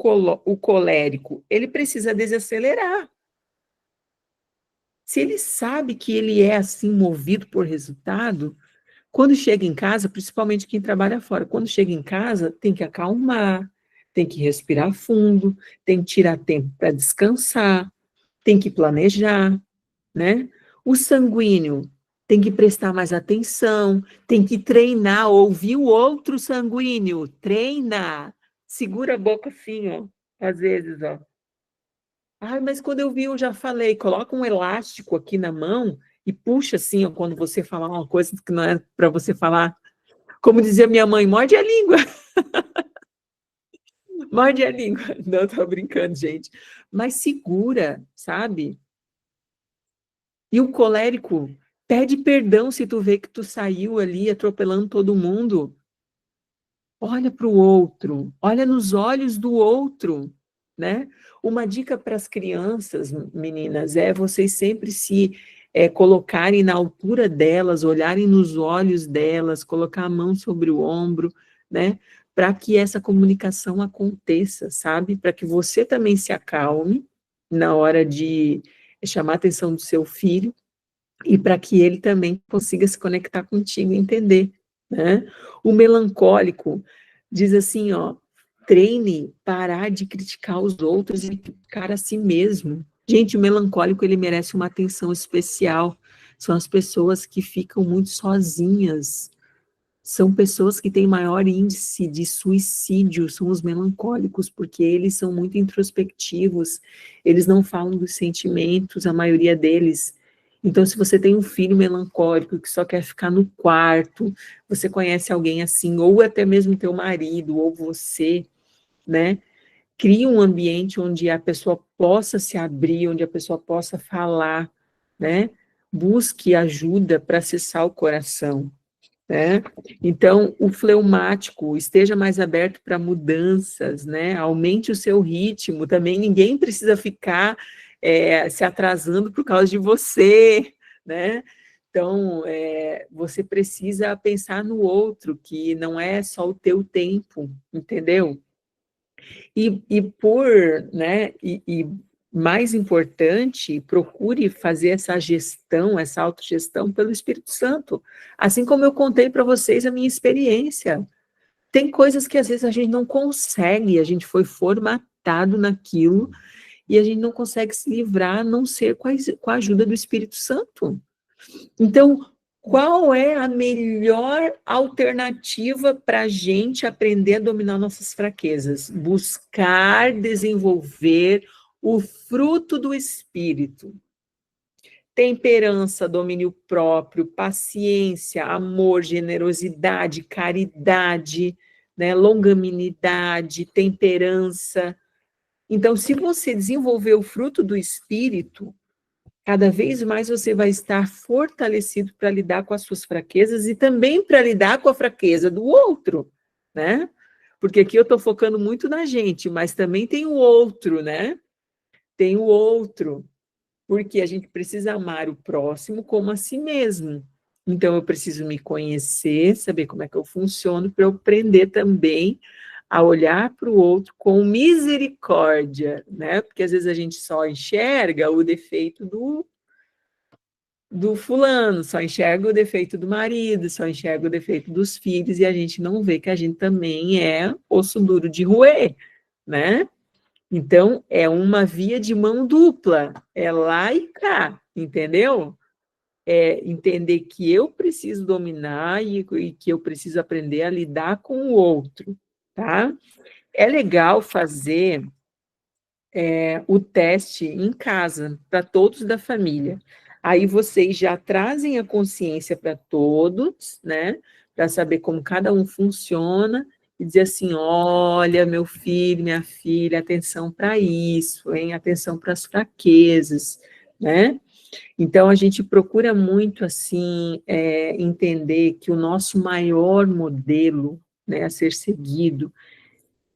o colérico, ele precisa desacelerar. Se ele sabe que ele é assim movido por resultado, quando chega em casa, principalmente quem trabalha fora, quando chega em casa, tem que acalmar, tem que respirar fundo, tem que tirar tempo para descansar, tem que planejar, né? O sanguíneo tem que prestar mais atenção, tem que treinar, ouvir o outro sanguíneo, treina, segura a boca assim, ó, às vezes, ó. Ai, mas quando eu vi, eu já falei, coloca um elástico aqui na mão e puxa assim, ó, quando você falar uma coisa que não é para você falar. Como dizia minha mãe, morde a língua. Morde a língua. Não, tô brincando, gente. Mas segura, sabe? E o colérico pede perdão se tu vê que tu saiu ali atropelando todo mundo. Olha para o outro, olha nos olhos do outro, né? Uma dica para as crianças, meninas, é vocês sempre se colocarem na altura delas, olharem nos olhos delas, colocar a mão sobre o ombro, né? Para que essa comunicação aconteça, sabe? Para que você também se acalme na hora de chamar a atenção do seu filho e para que ele também consiga se conectar contigo e entender, né? O melancólico diz assim, ó, treine parar de criticar os outros e criticar a si mesmo. Gente, o melancólico, ele merece uma atenção especial. São as pessoas que ficam muito sozinhas. São pessoas que têm maior índice de suicídio, são os melancólicos, porque eles são muito introspectivos, eles não falam dos sentimentos, a maioria deles. Então, se você tem um filho melancólico que só quer ficar no quarto, você conhece alguém assim, ou até mesmo teu marido, ou você, né? Cria um ambiente onde a pessoa possa se abrir, onde a pessoa possa falar, né? Busque ajuda para acessar o coração, né? Então, o fleumático, esteja mais aberto para mudanças, né? Aumente o seu ritmo, também ninguém precisa ficar se atrasando por causa de você, né? Então, você precisa pensar no outro, que não é só o teu tempo, entendeu? E mais importante, procure fazer essa gestão, essa autogestão pelo Espírito Santo. Assim como eu contei para vocês a minha experiência. Tem coisas que às vezes a gente não consegue, a gente foi formatado naquilo e a gente não consegue se livrar, a não ser com a ajuda do Espírito Santo. Então, qual é a melhor alternativa para a gente aprender a dominar nossas fraquezas? Buscar desenvolver o fruto do Espírito. Temperança, domínio próprio, paciência, amor, generosidade, caridade, né, longanimidade, temperança. Então, se você desenvolver o fruto do Espírito, cada vez mais você vai estar fortalecido para lidar com as suas fraquezas e também para lidar com a fraqueza do outro, né? Porque aqui eu estou focando muito na gente, mas também tem o outro, né? Tem o outro, porque a gente precisa amar o próximo como a si mesmo. Então, eu preciso me conhecer, saber como é que eu funciono, para eu aprender também a olhar para o outro com misericórdia, né? Porque às vezes a gente só enxerga o defeito do fulano, só enxerga o defeito do marido, só enxerga o defeito dos filhos, e a gente não vê que a gente também é osso duro de roer, né? Então, é uma via de mão dupla, é lá e cá, entendeu? É entender que eu preciso dominar e que eu preciso aprender a lidar com o outro, tá? É legal fazer o teste em casa, para todos da família. Aí vocês já trazem a consciência para todos, né? Para saber como cada um funciona e dizer assim: olha, meu filho, minha filha, atenção para isso, hein? Atenção para as fraquezas, né? Então a gente procura muito assim entender que o nosso maior modelo, né, a ser seguido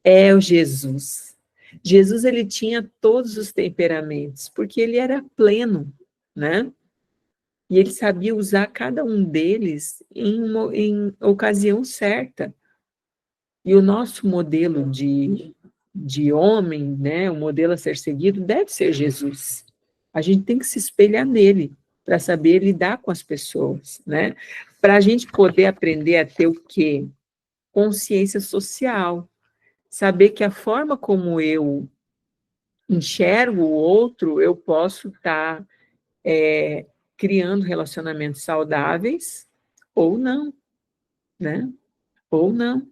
é o Jesus. Jesus, ele tinha todos os temperamentos, porque ele era pleno, né? E ele sabia usar cada um deles em ocasião certa. E o nosso modelo de homem, né, o modelo a ser seguido, deve ser Jesus. A gente tem que se espelhar nele para saber lidar com as pessoas, né? Para a gente poder aprender a ter o quê? Consciência social. saber que a forma como eu enxergo o outro, eu posso estar criando relacionamentos saudáveis ou não, né? Ou não.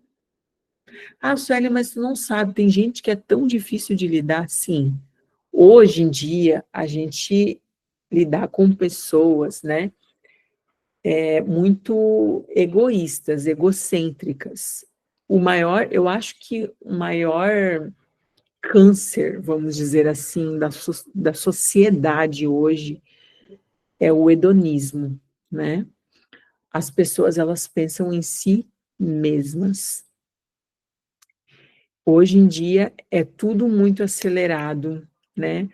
Ah, Sueli, mas tu não sabe, tem gente que é tão difícil de lidar, sim. Hoje em dia, a gente lidar com pessoas, né, muito egoístas, egocêntricas. Eu acho que o maior câncer, vamos dizer assim, da sociedade hoje é o hedonismo, né? As pessoas, elas pensam em si mesmas. Hoje em dia é tudo muito acelerado, né?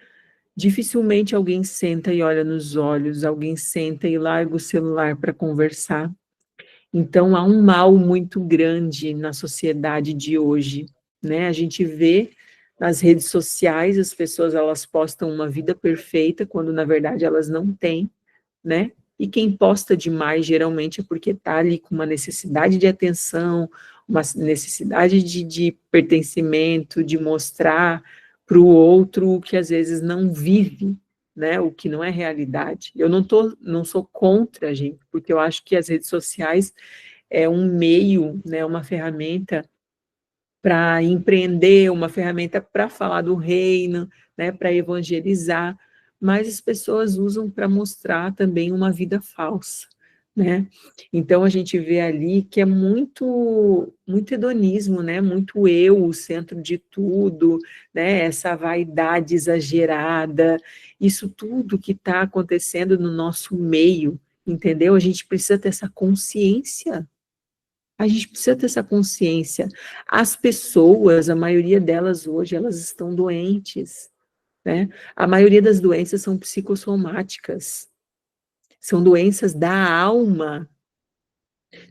Dificilmente alguém senta e olha nos olhos, alguém senta e larga o celular para conversar. Então há um mal muito grande na sociedade de hoje, né? A gente vê nas redes sociais as pessoas, elas postam uma vida perfeita quando na verdade elas não têm, né? E quem posta demais geralmente é porque está ali com uma necessidade de atenção, uma necessidade de pertencimento, de mostrar para o outro o que às vezes não vive, né? O que não é realidade. Eu não sou contra, gente, porque eu acho que as redes sociais é um meio, né? Uma ferramenta para empreender, uma ferramenta para falar do reino, né, para evangelizar, mas as pessoas usam para mostrar também uma vida falsa, né? Então a gente vê ali que é muito hedonismo, né? Muito eu, o centro de tudo, né? Essa vaidade exagerada, isso tudo que está acontecendo no nosso meio, entendeu? A gente precisa ter essa consciência. A gente precisa ter essa consciência. As pessoas, a maioria delas hoje, elas estão doentes, né? A maioria das doenças são psicossomáticas, são doenças da alma,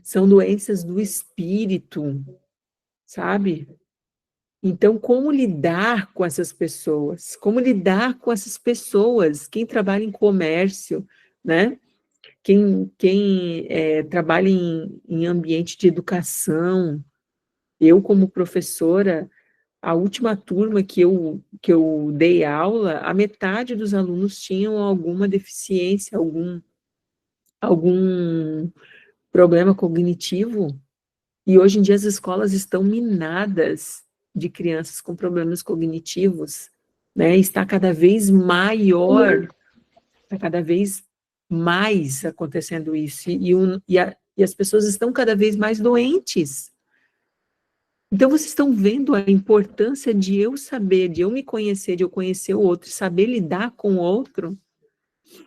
são doenças do espírito, sabe? Então, como lidar com essas pessoas? Como lidar com essas pessoas? Quem trabalha em comércio, né? Quem trabalha em ambiente de educação, eu, como professora, a última turma que eu dei aula, a metade dos alunos tinham alguma deficiência, algum problema cognitivo, e hoje em dia as escolas estão minadas de crianças com problemas cognitivos, né? Está cada vez maior, está cada vez mais acontecendo isso, e as pessoas estão cada vez mais doentes. Então, vocês estão vendo a importância de eu saber, de eu me conhecer, de eu conhecer o outro, saber lidar com o outro?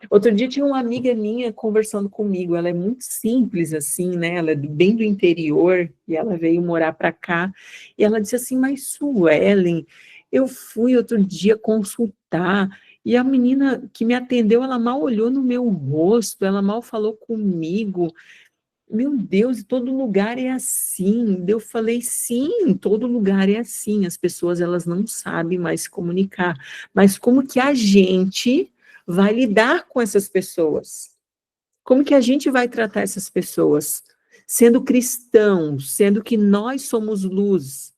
Outro dia tinha uma amiga minha conversando comigo, ela é muito simples assim, né? Ela é bem do interior, e ela veio morar para cá, e ela disse assim, mas Suelen, eu fui outro dia consultar, e a menina que me atendeu, ela mal olhou no meu rosto, ela mal falou comigo. Meu Deus, todo lugar é assim. Eu falei, sim, todo lugar é assim. As pessoas, elas não sabem mais se comunicar. Mas como que a gente vai lidar com essas pessoas? Como que a gente vai tratar essas pessoas? Sendo cristãos, sendo que nós somos luz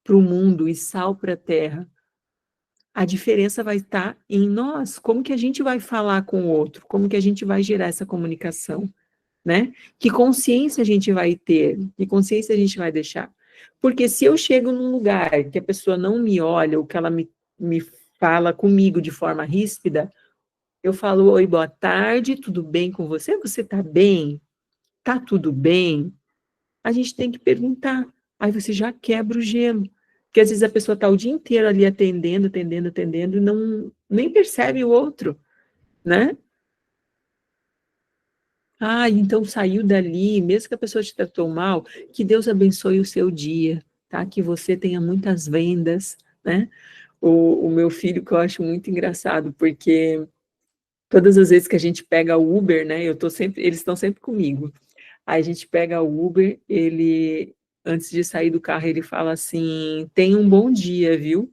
para o mundo e sal para a terra. A diferença vai estar em nós. Como que a gente vai falar com o outro? Como que a gente vai gerar essa comunicação? Né? Que consciência a gente vai ter? Que consciência a gente vai deixar? Porque se eu chego num lugar que a pessoa não me olha, ou que ela me fala comigo de forma ríspida, eu falo, oi, boa tarde, tudo bem com você? Você tá bem? Tá tudo bem? A gente tem que perguntar. Aí você já quebra o gelo. Porque às vezes a pessoa está o dia inteiro ali atendendo, e não, nem percebe o outro, né? Ah, então saiu dali, mesmo que a pessoa te tratou mal, que Deus abençoe o seu dia, tá? Que você tenha muitas vendas, né? O meu filho, que eu acho muito engraçado, porque todas as vezes que a gente pega o Uber, né? Eles estão sempre comigo. Aí a gente pega o Uber, antes de sair do carro, ele fala assim: tenha um bom dia, viu?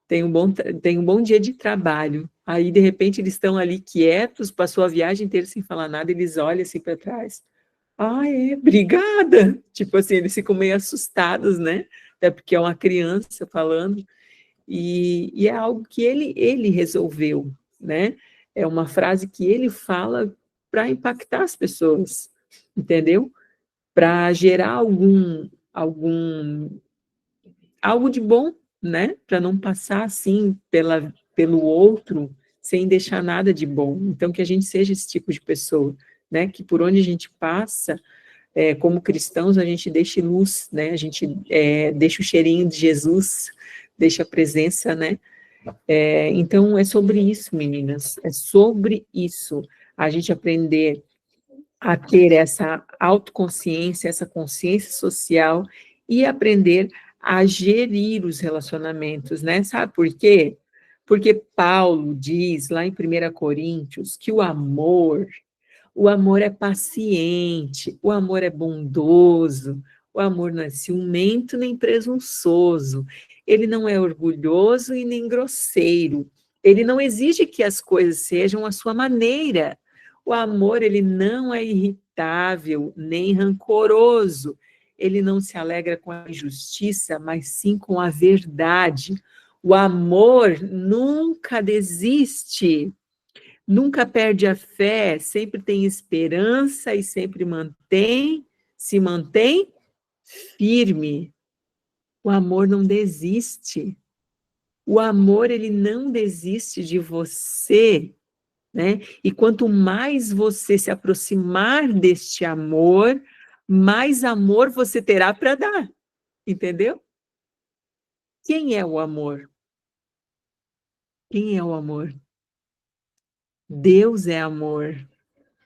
Tem um bom dia de trabalho. Aí, de repente, eles estão ali quietos, passou a viagem inteira sem falar nada, eles olham assim para trás. Ah, obrigada! Tipo assim, eles ficam meio assustados, né? até porque é uma criança falando, e é algo que ele resolveu, né? É uma frase que ele fala para impactar as pessoas, entendeu? Para gerar algo de bom, né? Para não passar assim pelo outro sem deixar nada de bom. Então, que a gente seja esse tipo de pessoa, né? Que por onde a gente passa, como cristãos, a gente deixe luz, né? A gente deixa o cheirinho de Jesus, deixa a presença, né? Então, é sobre isso, meninas, é sobre isso. A gente aprender a ter essa autoconsciência, essa consciência social e aprender a gerir os relacionamentos, né? Sabe por quê? Porque Paulo diz lá em 1 Coríntios que o amor é paciente, o amor é bondoso, o amor não é ciumento nem presunçoso, ele não é orgulhoso e nem grosseiro, ele não exige que as coisas sejam à sua maneira. O amor, ele não é irritável nem rancoroso, ele não se alegra com a injustiça, mas sim com a verdade. O amor nunca desiste, nunca perde a fé, sempre tem esperança e sempre se mantém firme. O amor não desiste. O amor, ele não desiste de você, né? E quanto mais você se aproximar deste amor, mais amor você terá para dar, entendeu? Quem é o amor? Quem é o amor? Deus é amor,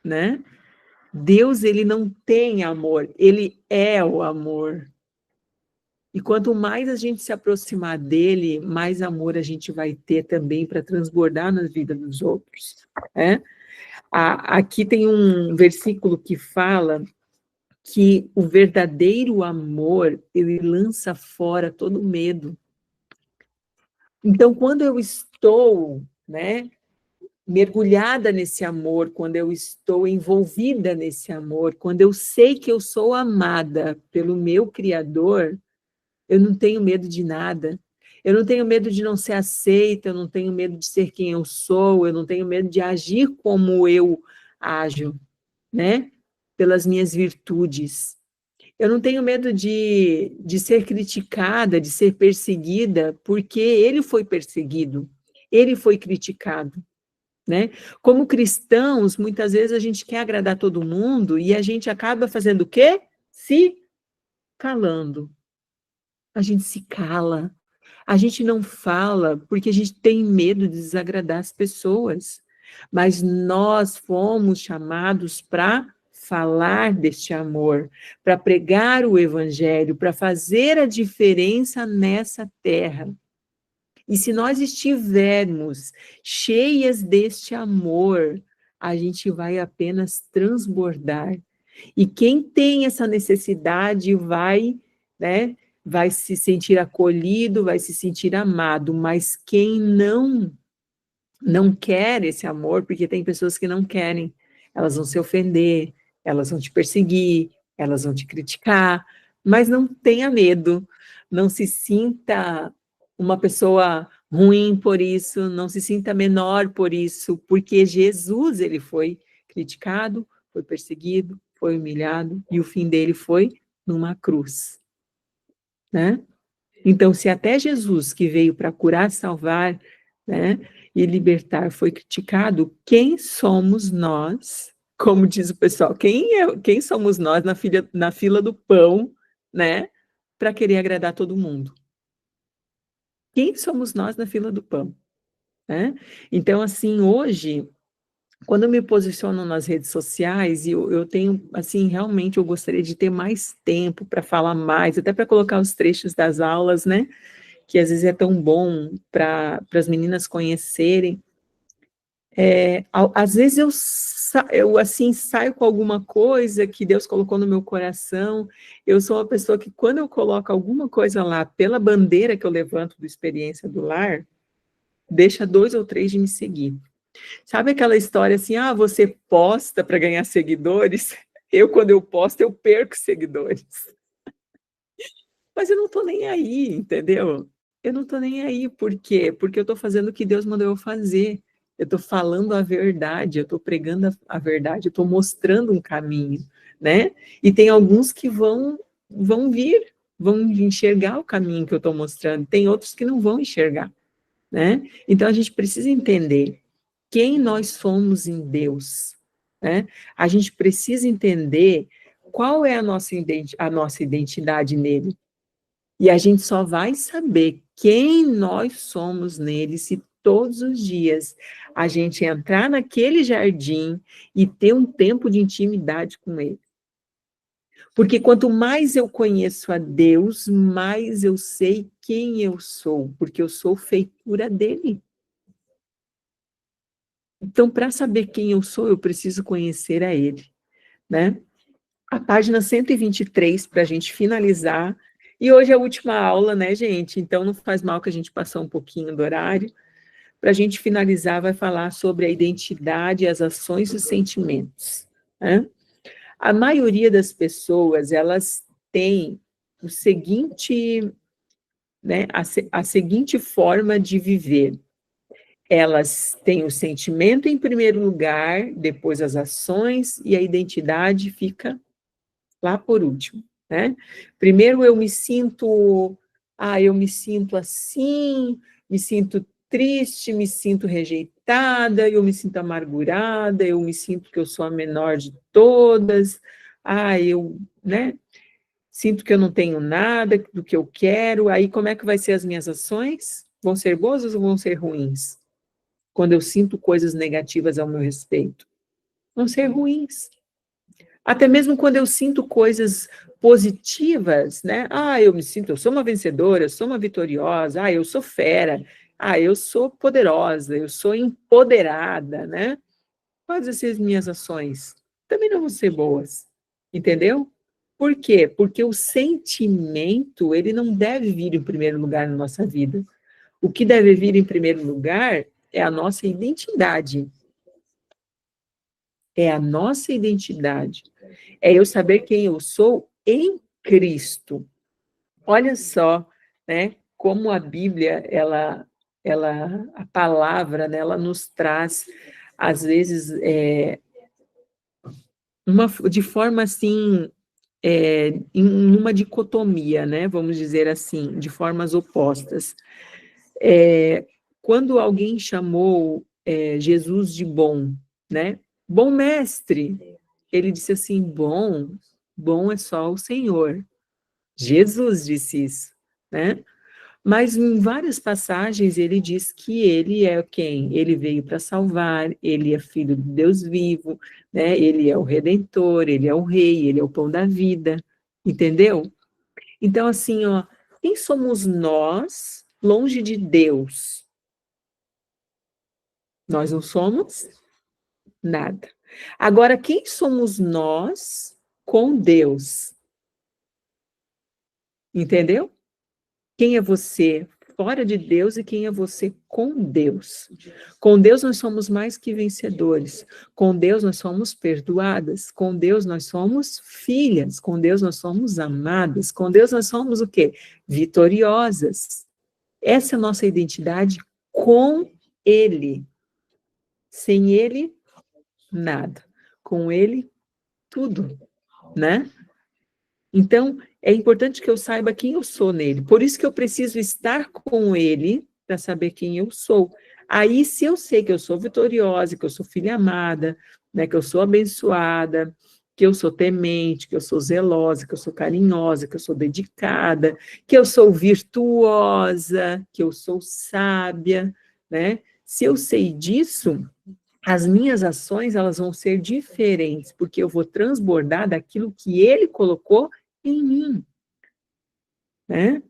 né? Deus, ele não tem amor, ele é o amor. E quanto mais a gente se aproximar dele, mais amor a gente vai ter também para transbordar na vida dos outros, né? Aqui tem um versículo que fala que o verdadeiro amor, ele lança fora todo medo. Então, quando eu estou, né, mergulhada nesse amor, quando eu estou envolvida nesse amor, quando eu sei que eu sou amada pelo meu Criador, eu não tenho medo de nada. Eu não tenho medo de não ser aceita, eu não tenho medo de ser quem eu sou, eu não tenho medo de agir como eu ajo, né? Pelas minhas virtudes. Eu não tenho medo de ser criticada, de ser perseguida, porque ele foi perseguido, ele foi criticado, né? Como cristãos, muitas vezes a gente quer agradar todo mundo e a gente acaba fazendo o quê? Se calando. A gente se cala. A gente não fala porque a gente tem medo de desagradar as pessoas. Mas nós fomos chamados para falar deste amor, para pregar o evangelho, para fazer a diferença nessa terra. E se nós estivermos cheias deste amor, a gente vai apenas transbordar. E quem tem essa necessidade vai, né, vai se sentir acolhido, vai se sentir amado, mas quem não quer esse amor, porque tem pessoas que não querem, elas vão se ofender, elas vão te perseguir, elas vão te criticar, mas não tenha medo, não se sinta uma pessoa ruim por isso, não se sinta menor por isso, porque Jesus, ele foi criticado, foi perseguido, foi humilhado, e o fim dele foi numa cruz, né? Então, se até Jesus, que veio para curar, salvar, né, e libertar, foi criticado, quem somos nós, como diz o pessoal, quem somos nós na fila do pão, né, para querer agradar todo mundo? Quem somos nós na fila do pão? Né? Então, assim, hoje, quando eu me posiciono nas redes sociais, eu tenho, assim, realmente eu gostaria de ter mais tempo para falar mais, até para colocar os trechos das aulas, né? Que às vezes é tão bom para as meninas conhecerem. Às vezes eu, assim, saio com alguma coisa que Deus colocou no meu coração, eu sou uma pessoa que, quando eu coloco alguma coisa lá, pela bandeira que eu levanto do Experiência do Lar, deixa 2 ou 3 de me seguir. Sabe aquela história assim, você posta para ganhar seguidores? Quando eu posto, eu perco seguidores. Mas eu não estou nem aí, entendeu? Eu não estou nem aí, por quê? Porque eu estou fazendo o que Deus mandou eu fazer. Eu estou falando a verdade, eu estou pregando a verdade, eu estou mostrando um caminho, né? E tem alguns que vão vir, vão enxergar o caminho que eu estou mostrando, tem outros que não vão enxergar, né? Então a gente precisa entender quem nós somos em Deus, né? A gente precisa entender qual é a nossa identidade nele. E a gente só vai saber quem nós somos nele se todos os dias a gente entrar naquele jardim e ter um tempo de intimidade com ele. Porque quanto mais eu conheço a Deus, mais eu sei quem eu sou, porque eu sou feitura dele. Então, para saber quem eu sou, eu preciso conhecer a ele, né? A página 123, para a gente finalizar. E hoje é a última aula, né, gente? Então, não faz mal que a gente passou um pouquinho do horário. Para a gente finalizar, vai falar sobre a identidade, as ações e os sentimentos, né? A maioria das pessoas, elas têm o seguinte, né, a seguinte forma de viver. Elas têm o sentimento em primeiro lugar, depois as ações, e a identidade fica lá por último, né? Primeiro eu me sinto assim, me sinto triste, me sinto rejeitada, eu me sinto amargurada, eu me sinto que eu sou a menor de todas, né? Sinto que eu não tenho nada do que eu quero, aí como é que vai ser as minhas ações? Vão ser boas ou vão ser ruins? Quando eu sinto coisas negativas ao meu respeito. Vão ser ruins. Até mesmo quando eu sinto coisas positivas, né? Eu sou uma vencedora, eu sou uma vitoriosa, eu sou fera, eu sou poderosa, eu sou empoderada, né? Quais vão ser as minhas ações? Também não vão ser boas, entendeu? Por quê? Porque o sentimento, ele não deve vir em primeiro lugar na nossa vida. O que deve vir em primeiro lugar é a nossa identidade. É a nossa identidade. É eu saber quem eu sou em Cristo. Olha só, né, como a Bíblia, a palavra, né, ela nos traz, às vezes, de forma assim, em uma dicotomia, né, vamos dizer assim, de formas opostas. Quando alguém chamou Jesus de bom, né, bom mestre, ele disse assim, bom é só o Senhor. Jesus disse isso, né? Mas em várias passagens ele diz que ele é quem? Ele veio para salvar, ele é filho de Deus vivo, né? Ele é o Redentor, ele é o Rei, ele é o pão da vida, entendeu? Então, assim, ó, quem somos nós longe de Deus? Nós não somos nada. Agora, quem somos nós com Deus? Entendeu? Quem é você fora de Deus e quem é você com Deus. Com Deus nós somos mais que vencedores. Com Deus nós somos perdoadas. Com Deus nós somos filhas. Com Deus nós somos amadas. Com Deus nós somos o quê? Vitoriosas. Essa é a nossa identidade com Ele. Sem Ele, nada. Com Ele, tudo, né? Então, é importante que eu saiba quem eu sou nele. Por isso que eu preciso estar com ele para saber quem eu sou. Aí, se eu sei que eu sou vitoriosa, que eu sou filha amada, né, que eu sou abençoada, que eu sou temente, que eu sou zelosa, que eu sou carinhosa, que eu sou dedicada, que eu sou virtuosa, que eu sou sábia, né? Se eu sei disso, as minhas ações elas vão ser diferentes, porque eu vou transbordar daquilo que ele colocou em mim, né?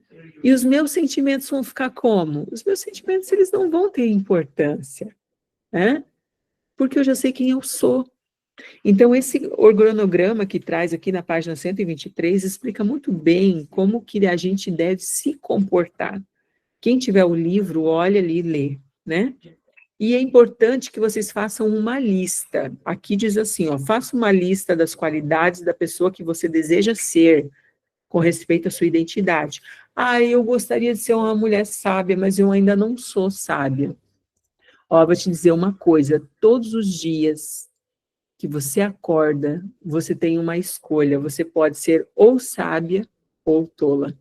E os meus sentimentos vão ficar como? Os meus sentimentos, eles não vão ter importância, né? Porque eu já sei quem eu sou. Então, esse organograma que traz aqui na página 123 explica muito bem como que a gente deve se comportar. Quem tiver o livro, olha ali e lê, né? E é importante que vocês façam uma lista. Aqui diz assim, ó, faça uma lista das qualidades da pessoa que você deseja ser. com respeito à sua identidade. Ah, eu gostaria de ser uma mulher sábia, mas eu ainda não sou sábia. Ó, vou te dizer uma coisa, todos os dias que você acorda, você tem uma escolha, você pode ser ou sábia ou tola.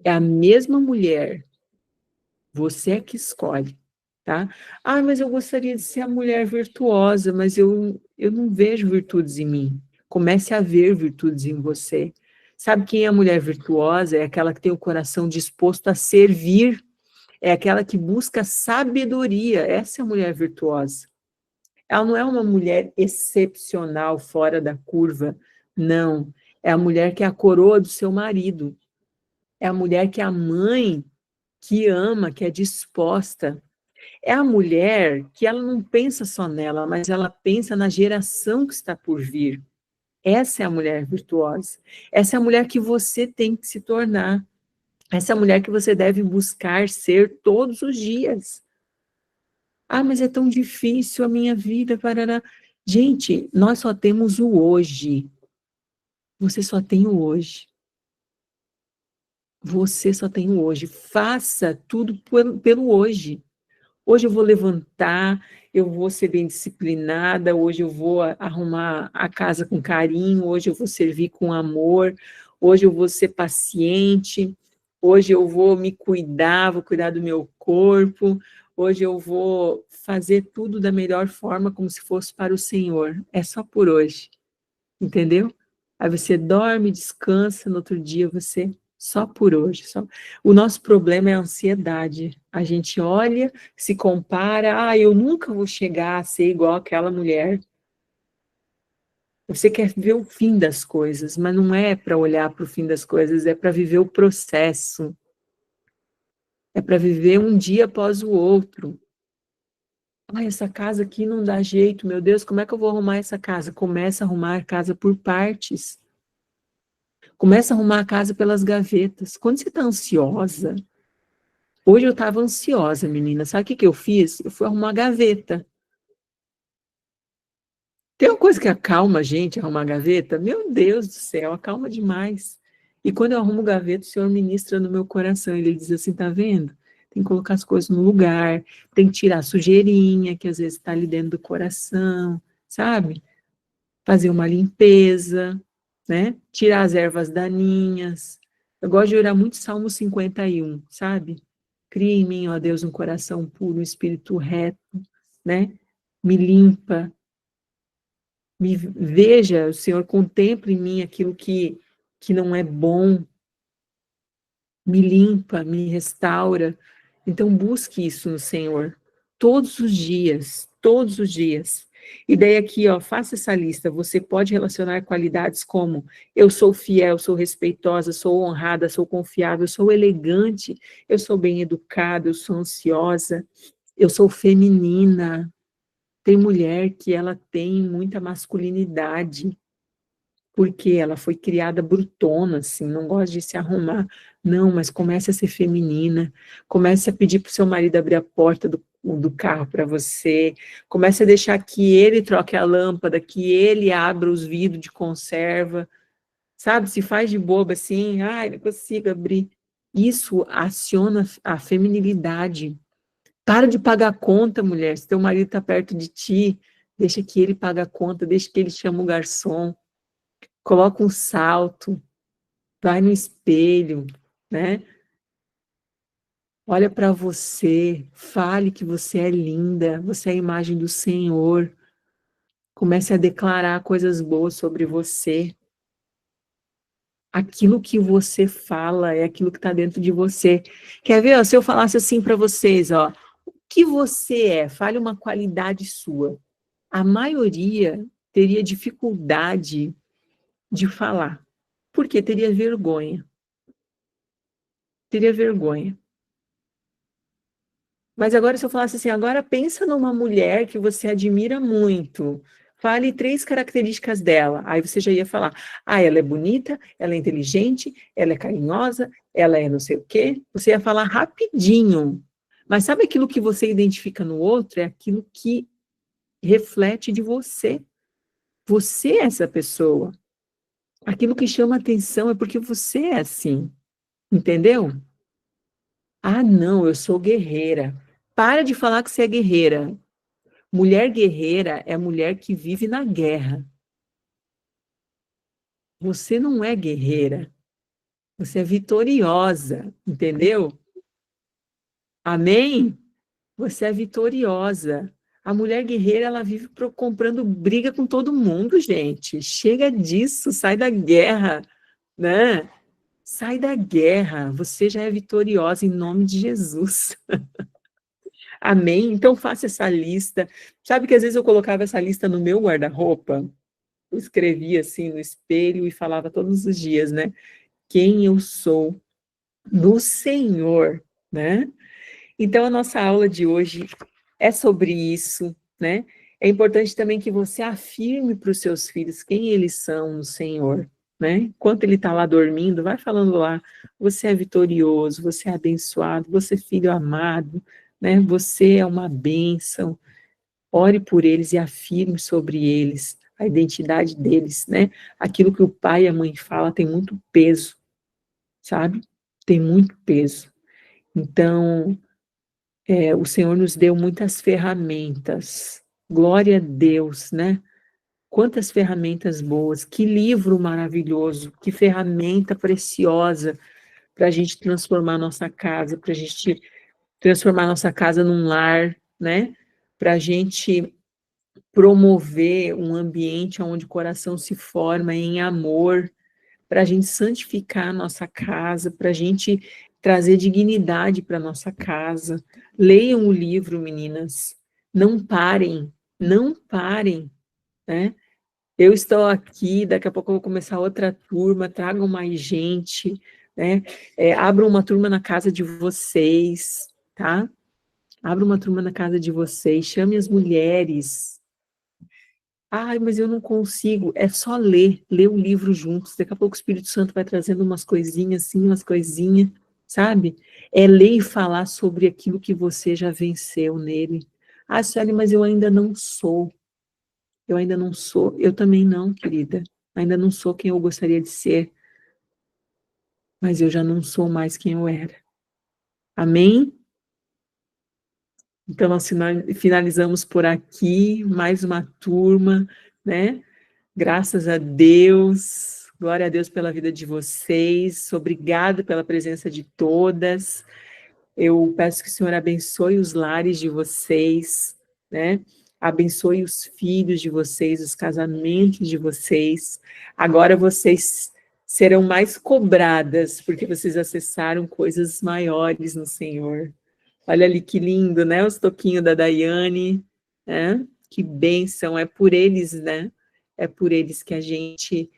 É a mesma mulher, você é que escolhe, tá? Ah, mas eu gostaria de ser a mulher virtuosa, mas eu não vejo virtudes em mim. Comece a ver virtudes em você. Sabe quem é a mulher virtuosa? É aquela que tem o coração disposto a servir, é aquela que busca sabedoria. Essa é a mulher virtuosa. Ela não é uma mulher excepcional, fora da curva, não. É a mulher que é a coroa do seu marido. É a mulher que é a mãe, que ama, que é disposta. É a mulher que ela não pensa só nela, mas ela pensa na geração que está por vir. Essa é a mulher virtuosa. Essa é a mulher que você tem que se tornar. Essa é a mulher que você deve buscar ser todos os dias. Ah, mas é tão difícil a minha vida, parará. Gente, nós só temos o hoje. Você só tem o hoje. Você só tem o hoje. Faça tudo pelo hoje. Hoje eu vou levantar, eu vou ser bem disciplinada, hoje eu vou arrumar a casa com carinho, hoje eu vou servir com amor, hoje eu vou ser paciente, hoje eu vou me cuidar, vou cuidar do meu corpo, hoje eu vou fazer tudo da melhor forma, como se fosse para o Senhor. É só por hoje, entendeu? Aí você dorme, descansa, no outro dia você só por hoje. Só. O nosso problema é a ansiedade. A gente olha, se compara, eu nunca vou chegar a ser igual aquela mulher. Você quer ver o fim das coisas, mas não é para olhar para o fim das coisas, é para viver o processo. É para viver um dia após o outro. Essa casa aqui não dá jeito, meu Deus, como é que eu vou arrumar essa casa? Começa a arrumar a casa por partes. Começa a arrumar a casa pelas gavetas. Quando você está ansiosa, hoje eu estava ansiosa, menina, sabe o que eu fiz? Eu fui arrumar a gaveta. Tem uma coisa que acalma a gente, arrumar a gaveta? Meu Deus do céu, acalma demais. E quando eu arrumo gaveta, o Senhor ministra no meu coração, ele diz assim, tá vendo? Tem que colocar as coisas no lugar, tem que tirar a sujeirinha, que às vezes está ali dentro do coração, sabe? Fazer uma limpeza, né? Tirar as ervas daninhas. Eu gosto de orar muito Salmo 51, sabe? Cria em mim, ó Deus, um coração puro, um espírito reto, né? Me limpa, me veja, o Senhor contempla em mim aquilo que não é bom, me limpa, me restaura. Então busque isso no Senhor, todos os dias, todos os dias. E daí aqui, ó, faça essa lista, você pode relacionar qualidades como eu sou fiel, sou respeitosa, sou honrada, sou confiável, sou elegante, eu sou bem educada, eu sou ansiosa, eu sou feminina. Tem mulher que ela tem muita masculinidade, porque ela foi criada brutona, assim, não gosta de se arrumar. Não, mas comece a ser feminina, comece a pedir para o seu marido abrir a porta do carro para você, comece a deixar que ele troque a lâmpada, que ele abra os vidros de conserva, sabe? Se faz de boba assim, não consigo abrir. Isso aciona a feminilidade. Para de pagar a conta, mulher. Se teu marido está perto de ti, deixa que ele pague a conta, deixa que ele chame o garçom. Coloca um salto, vai no espelho, né? Olha para você, fale que você é linda, você é a imagem do Senhor. Comece a declarar coisas boas sobre você. Aquilo que você fala é aquilo que está dentro de você. Quer ver? Ó, se eu falasse assim para vocês, ó, o que você é? Fale uma qualidade sua. A maioria teria dificuldade de falar, porque teria vergonha. Teria vergonha. Mas agora, se eu falasse assim, agora pensa numa mulher que você admira muito. Fale 3 características dela. Aí você já ia falar, ela é bonita, ela é inteligente, ela é carinhosa, ela é não sei o quê. Você ia falar rapidinho. Mas sabe aquilo que você identifica no outro? É aquilo que reflete de você. Você é essa pessoa. Aquilo que chama atenção é porque você é assim, entendeu? Ah, não, eu sou guerreira. Para de falar que você é guerreira. Mulher guerreira é a mulher que vive na guerra. Você não é guerreira, você é vitoriosa, entendeu? Amém? Você é vitoriosa. A mulher guerreira, ela vive comprando briga com todo mundo, gente. Chega disso, sai da guerra, né? Sai da guerra. Você já é vitoriosa em nome de Jesus. Amém? Então faça essa lista. Sabe que às vezes eu colocava essa lista no meu guarda-roupa? Eu escrevia assim no espelho e falava todos os dias, né? Quem eu sou no Senhor, né? Então a nossa aula de hoje é sobre isso, né? É importante também que você afirme para os seus filhos quem eles são no Senhor, né? Enquanto ele está lá dormindo, vai falando lá, você é vitorioso, você é abençoado, você é filho amado, né? Você é uma bênção. Ore por eles e afirme sobre eles a identidade deles, né? Aquilo que o pai e a mãe falam tem muito peso, sabe? Tem muito peso. Então, o Senhor nos deu muitas ferramentas. Glória a Deus, né? Quantas ferramentas boas, que livro maravilhoso, que ferramenta preciosa para a gente transformar nossa casa, para a gente transformar nossa casa num lar, né? Para a gente promover um ambiente onde o coração se forma em amor, para a gente santificar a nossa casa, para a gente trazer dignidade para a nossa casa. Leiam o livro, meninas. Não parem, não parem, né? Eu estou aqui, daqui a pouco eu vou começar outra turma, tragam mais gente, né? Abram uma turma na casa de vocês, tá? Abra uma turma na casa de vocês, chame as mulheres. Ai, mas eu não consigo. É só ler o livro juntos. Daqui a pouco o Espírito Santo vai trazendo umas coisinhas assim, umas coisinhas, sabe? É ler e falar sobre aquilo que você já venceu nele. Ah, Sueli, mas eu ainda não sou. Eu ainda não sou. Eu também não, querida. Ainda não sou quem eu gostaria de ser. Mas eu já não sou mais quem eu era. Amém? Então, nós finalizamos por aqui. Mais uma turma, né? Graças a Deus, glória a Deus pela vida de vocês, obrigada pela presença de todas. Eu peço que o Senhor abençoe os lares de vocês, né? Abençoe os filhos de vocês, os casamentos de vocês. Agora vocês serão mais cobradas, porque vocês acessaram coisas maiores no Senhor. Olha ali que lindo, né? Os toquinhos da Daiane, né? Que bênção, é por eles, né? É por eles que a gente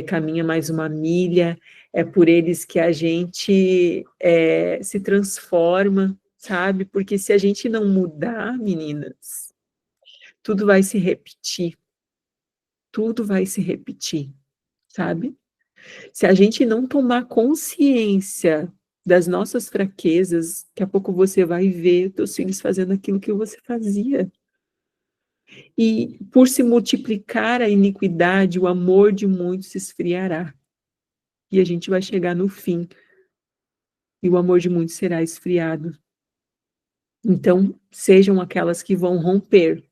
caminha mais uma milha, é por eles que a gente se transforma, sabe? Porque se a gente não mudar, meninas, tudo vai se repetir, sabe? Se a gente não tomar consciência das nossas fraquezas, daqui a pouco você vai ver teus filhos fazendo aquilo que você fazia. E por se multiplicar a iniquidade, o amor de muitos se esfriará. E a gente vai chegar no fim. E o amor de muitos será esfriado. Então, sejam aquelas que vão romper.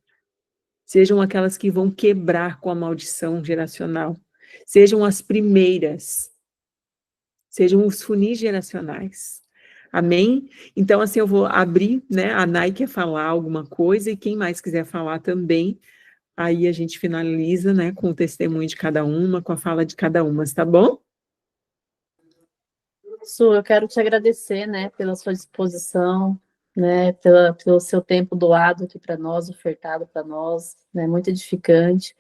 Sejam aquelas que vão quebrar com a maldição geracional. Sejam as primeiras. Sejam os funis geracionais. Amém? Então, assim, eu vou abrir, né? A Nai quer falar alguma coisa e quem mais quiser falar também. Aí a gente finaliza, né, com o testemunho de cada uma, com a fala de cada uma, tá bom? Su, eu quero te agradecer, né, pela sua disposição, né, pelo seu tempo doado aqui para nós, ofertado para nós, né, muito edificante.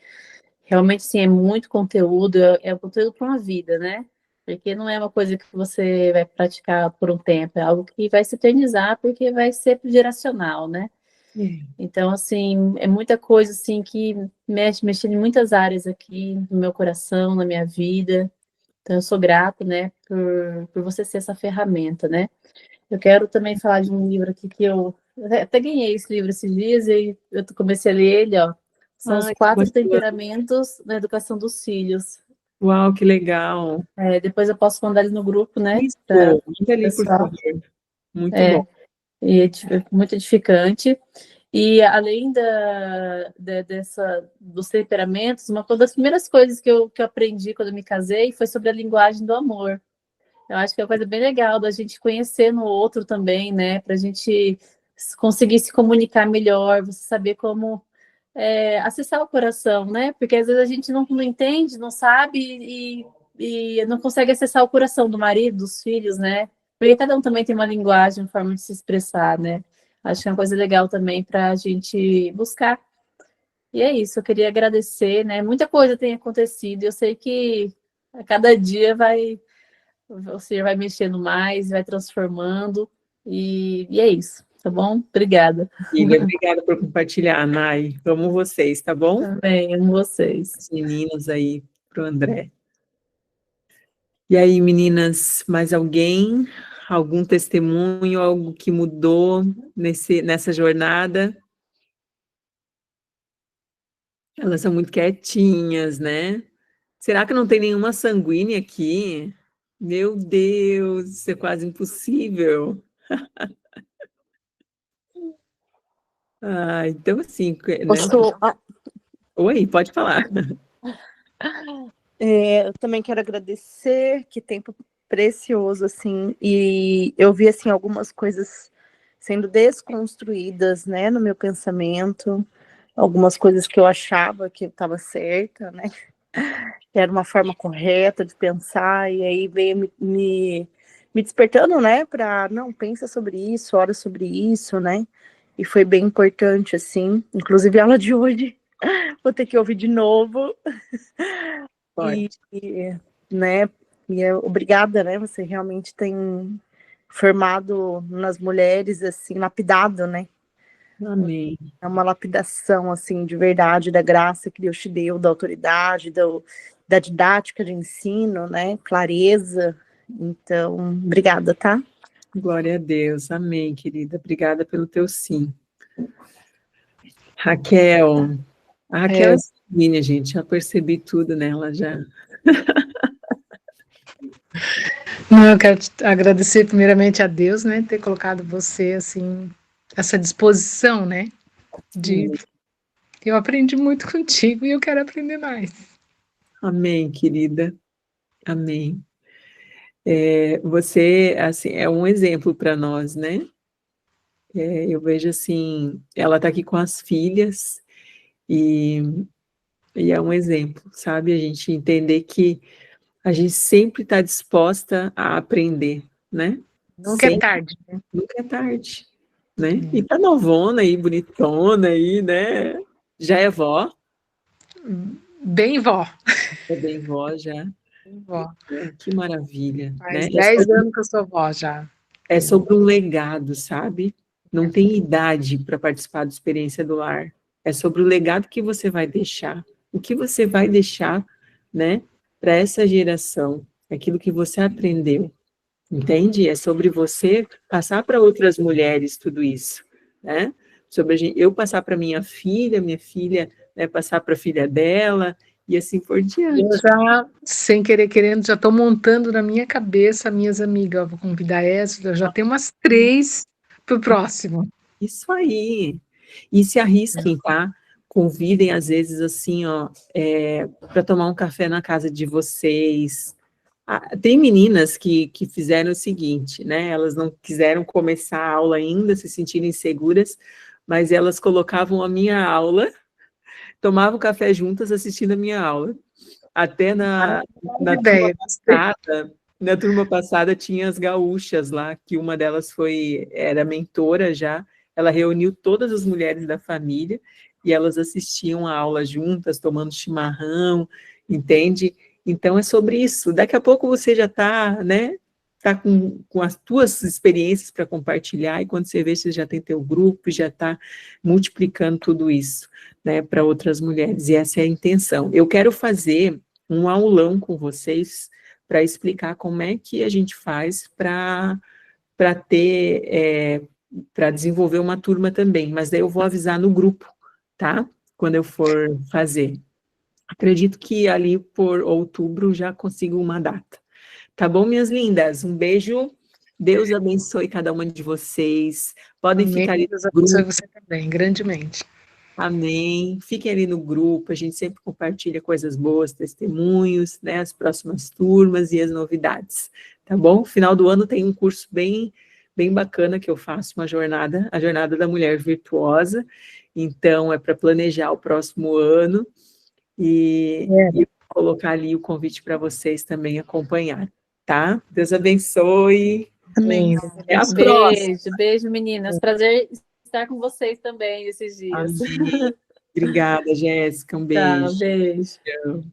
Realmente, sim, é muito conteúdo, é conteúdo para uma vida, né? Porque não é uma coisa que você vai praticar por um tempo, é algo que vai se eternizar, porque vai ser geracional, né? Então, assim, é muita coisa, assim, que mexe em muitas áreas aqui no meu coração, na minha vida. Então, eu sou grata, né, por você ser essa ferramenta, né? Eu quero também falar de um livro aqui que eu até ganhei esse livro esses dias e eu comecei a ler ele, ó. São os Ai, que 4 bacana. temperamentos na educação dos filhos. Uau, que legal. Depois eu posso mandar ele no grupo, né? Isso, Para o manda ali, por pessoal. favor. Muito bom. E muito edificante. E além dos temperamentos, uma das primeiras coisas que eu aprendi quando eu me casei foi sobre a linguagem do amor. Eu acho que é uma coisa bem legal da gente conhecer no outro também, né? Para a gente conseguir se comunicar melhor, você saber como acessar o coração, né? Porque às vezes a gente não entende, não sabe e não consegue acessar o coração do marido, dos filhos, né? Porque cada um também tem uma linguagem, uma forma de se expressar, né? Acho que é uma coisa legal também para a gente buscar. E é isso, eu queria agradecer, né? Muita coisa tem acontecido, eu sei que a cada dia o Senhor vai mexendo mais, vai transformando, e é isso, tá bom? Obrigada. Amiga, obrigada por compartilhar, Nai. Amo vocês, tá bom? Também, amo vocês. As meninas aí, pro André. E aí, meninas, mais alguém? Algum testemunho, algo que mudou nessa jornada? Elas são muito quietinhas, né? Será que não tem nenhuma sanguínea aqui? Meu Deus, isso é quase impossível. Ah, então assim, né? Posso, Oi, pode falar. eu também quero agradecer, que tempo precioso, assim, e eu vi, assim, algumas coisas sendo desconstruídas, né, no meu pensamento, algumas coisas que eu achava que eu estava certa, né, que era uma forma correta de pensar, e aí veio me despertando, né, para, não, pensa sobre isso, ora sobre isso, né, e foi bem importante, assim, inclusive a aula de hoje, vou ter que ouvir de novo. Pode. Né, obrigada, né, você realmente tem formado nas mulheres, assim, lapidado, né, Amém. é uma lapidação, assim, de verdade, da graça que Deus te deu, da autoridade, da didática de ensino, né, clareza, então, obrigada, tá? Glória a Deus. Amém, querida. Obrigada pelo teu sim. Raquel. A Raquel é minha, gente. Já percebi tudo nela já. Não, eu quero agradecer primeiramente a Deus, né, ter colocado você, assim, essa disposição, né, de... Eu aprendi muito contigo e eu quero aprender mais. Amém, querida. Amém. Você, assim, é um exemplo para nós, né? Eu vejo assim, ela está aqui com as filhas e, e é um exemplo, sabe? A gente entender que a gente sempre está disposta a aprender, né? Nunca é Sempre, tarde, né? nunca é tarde, né? E tá novona aí, bonitona aí, né? Já é vó, Bem vó. é bem vó já, Bem vó. né? Que maravilha, né? Faz 10 anos que eu sou vó já. É sobre um legado, sabe? Não tem idade para participar da experiência do lar. É sobre o legado que você vai deixar. O que você vai deixar, né, para essa geração. Aquilo que você aprendeu. Entende? É sobre você passar para outras mulheres tudo isso, né? Sobre eu passar para minha filha, né, passar para a filha dela, e assim por Eu diante. já, sem querer querendo, já estou montando na minha cabeça minhas amigas. Eu vou convidar essa, eu já tenho umas 3 para o próximo. Isso aí. E se arrisquem, tá? Convidem, às vezes, assim, ó, para tomar um café na casa de vocês. Ah, tem meninas que fizeram o seguinte, né? Elas não quiseram começar a aula ainda, se sentiram inseguras, mas elas colocavam a minha aula, tomavam café juntas assistindo a minha aula. Até na turma Ideia. passada, na turma passada tinha as gaúchas lá, que uma delas era mentora já, ela reuniu todas as mulheres da família e elas assistiam a aula juntas, tomando chimarrão, entende? Então é sobre isso. Daqui a pouco você já está, né? Tá com as tuas experiências para compartilhar, e quando você vê, você já tem teu grupo, já está multiplicando tudo isso, né, para outras mulheres, e essa é a intenção. Eu quero fazer um aulão com vocês para explicar como é que a gente faz para ter, para desenvolver uma turma também, mas daí eu vou avisar no grupo, tá? Quando eu for fazer. Acredito que ali por outubro já consigo uma data. Tá bom, minhas lindas? Um beijo. Deus abençoe cada uma de vocês. Podem Amém. ficar ali Deus no abençoe grupo. você também, grandemente. Amém. Fiquem ali no grupo, a gente sempre compartilha coisas boas, testemunhos, né, as próximas turmas e as novidades, tá bom? Final do ano tem um curso bem bacana que eu faço, a Jornada da Mulher Virtuosa, então é para planejar o próximo ano e colocar ali o convite para vocês também acompanhar, tá? Deus abençoe. Amém. Até a próxima. Beijo, meninas. Prazer estar com vocês também esses dias. Amém. Obrigada, Jéssica. Um Tá, beijo. beijo. Tchau.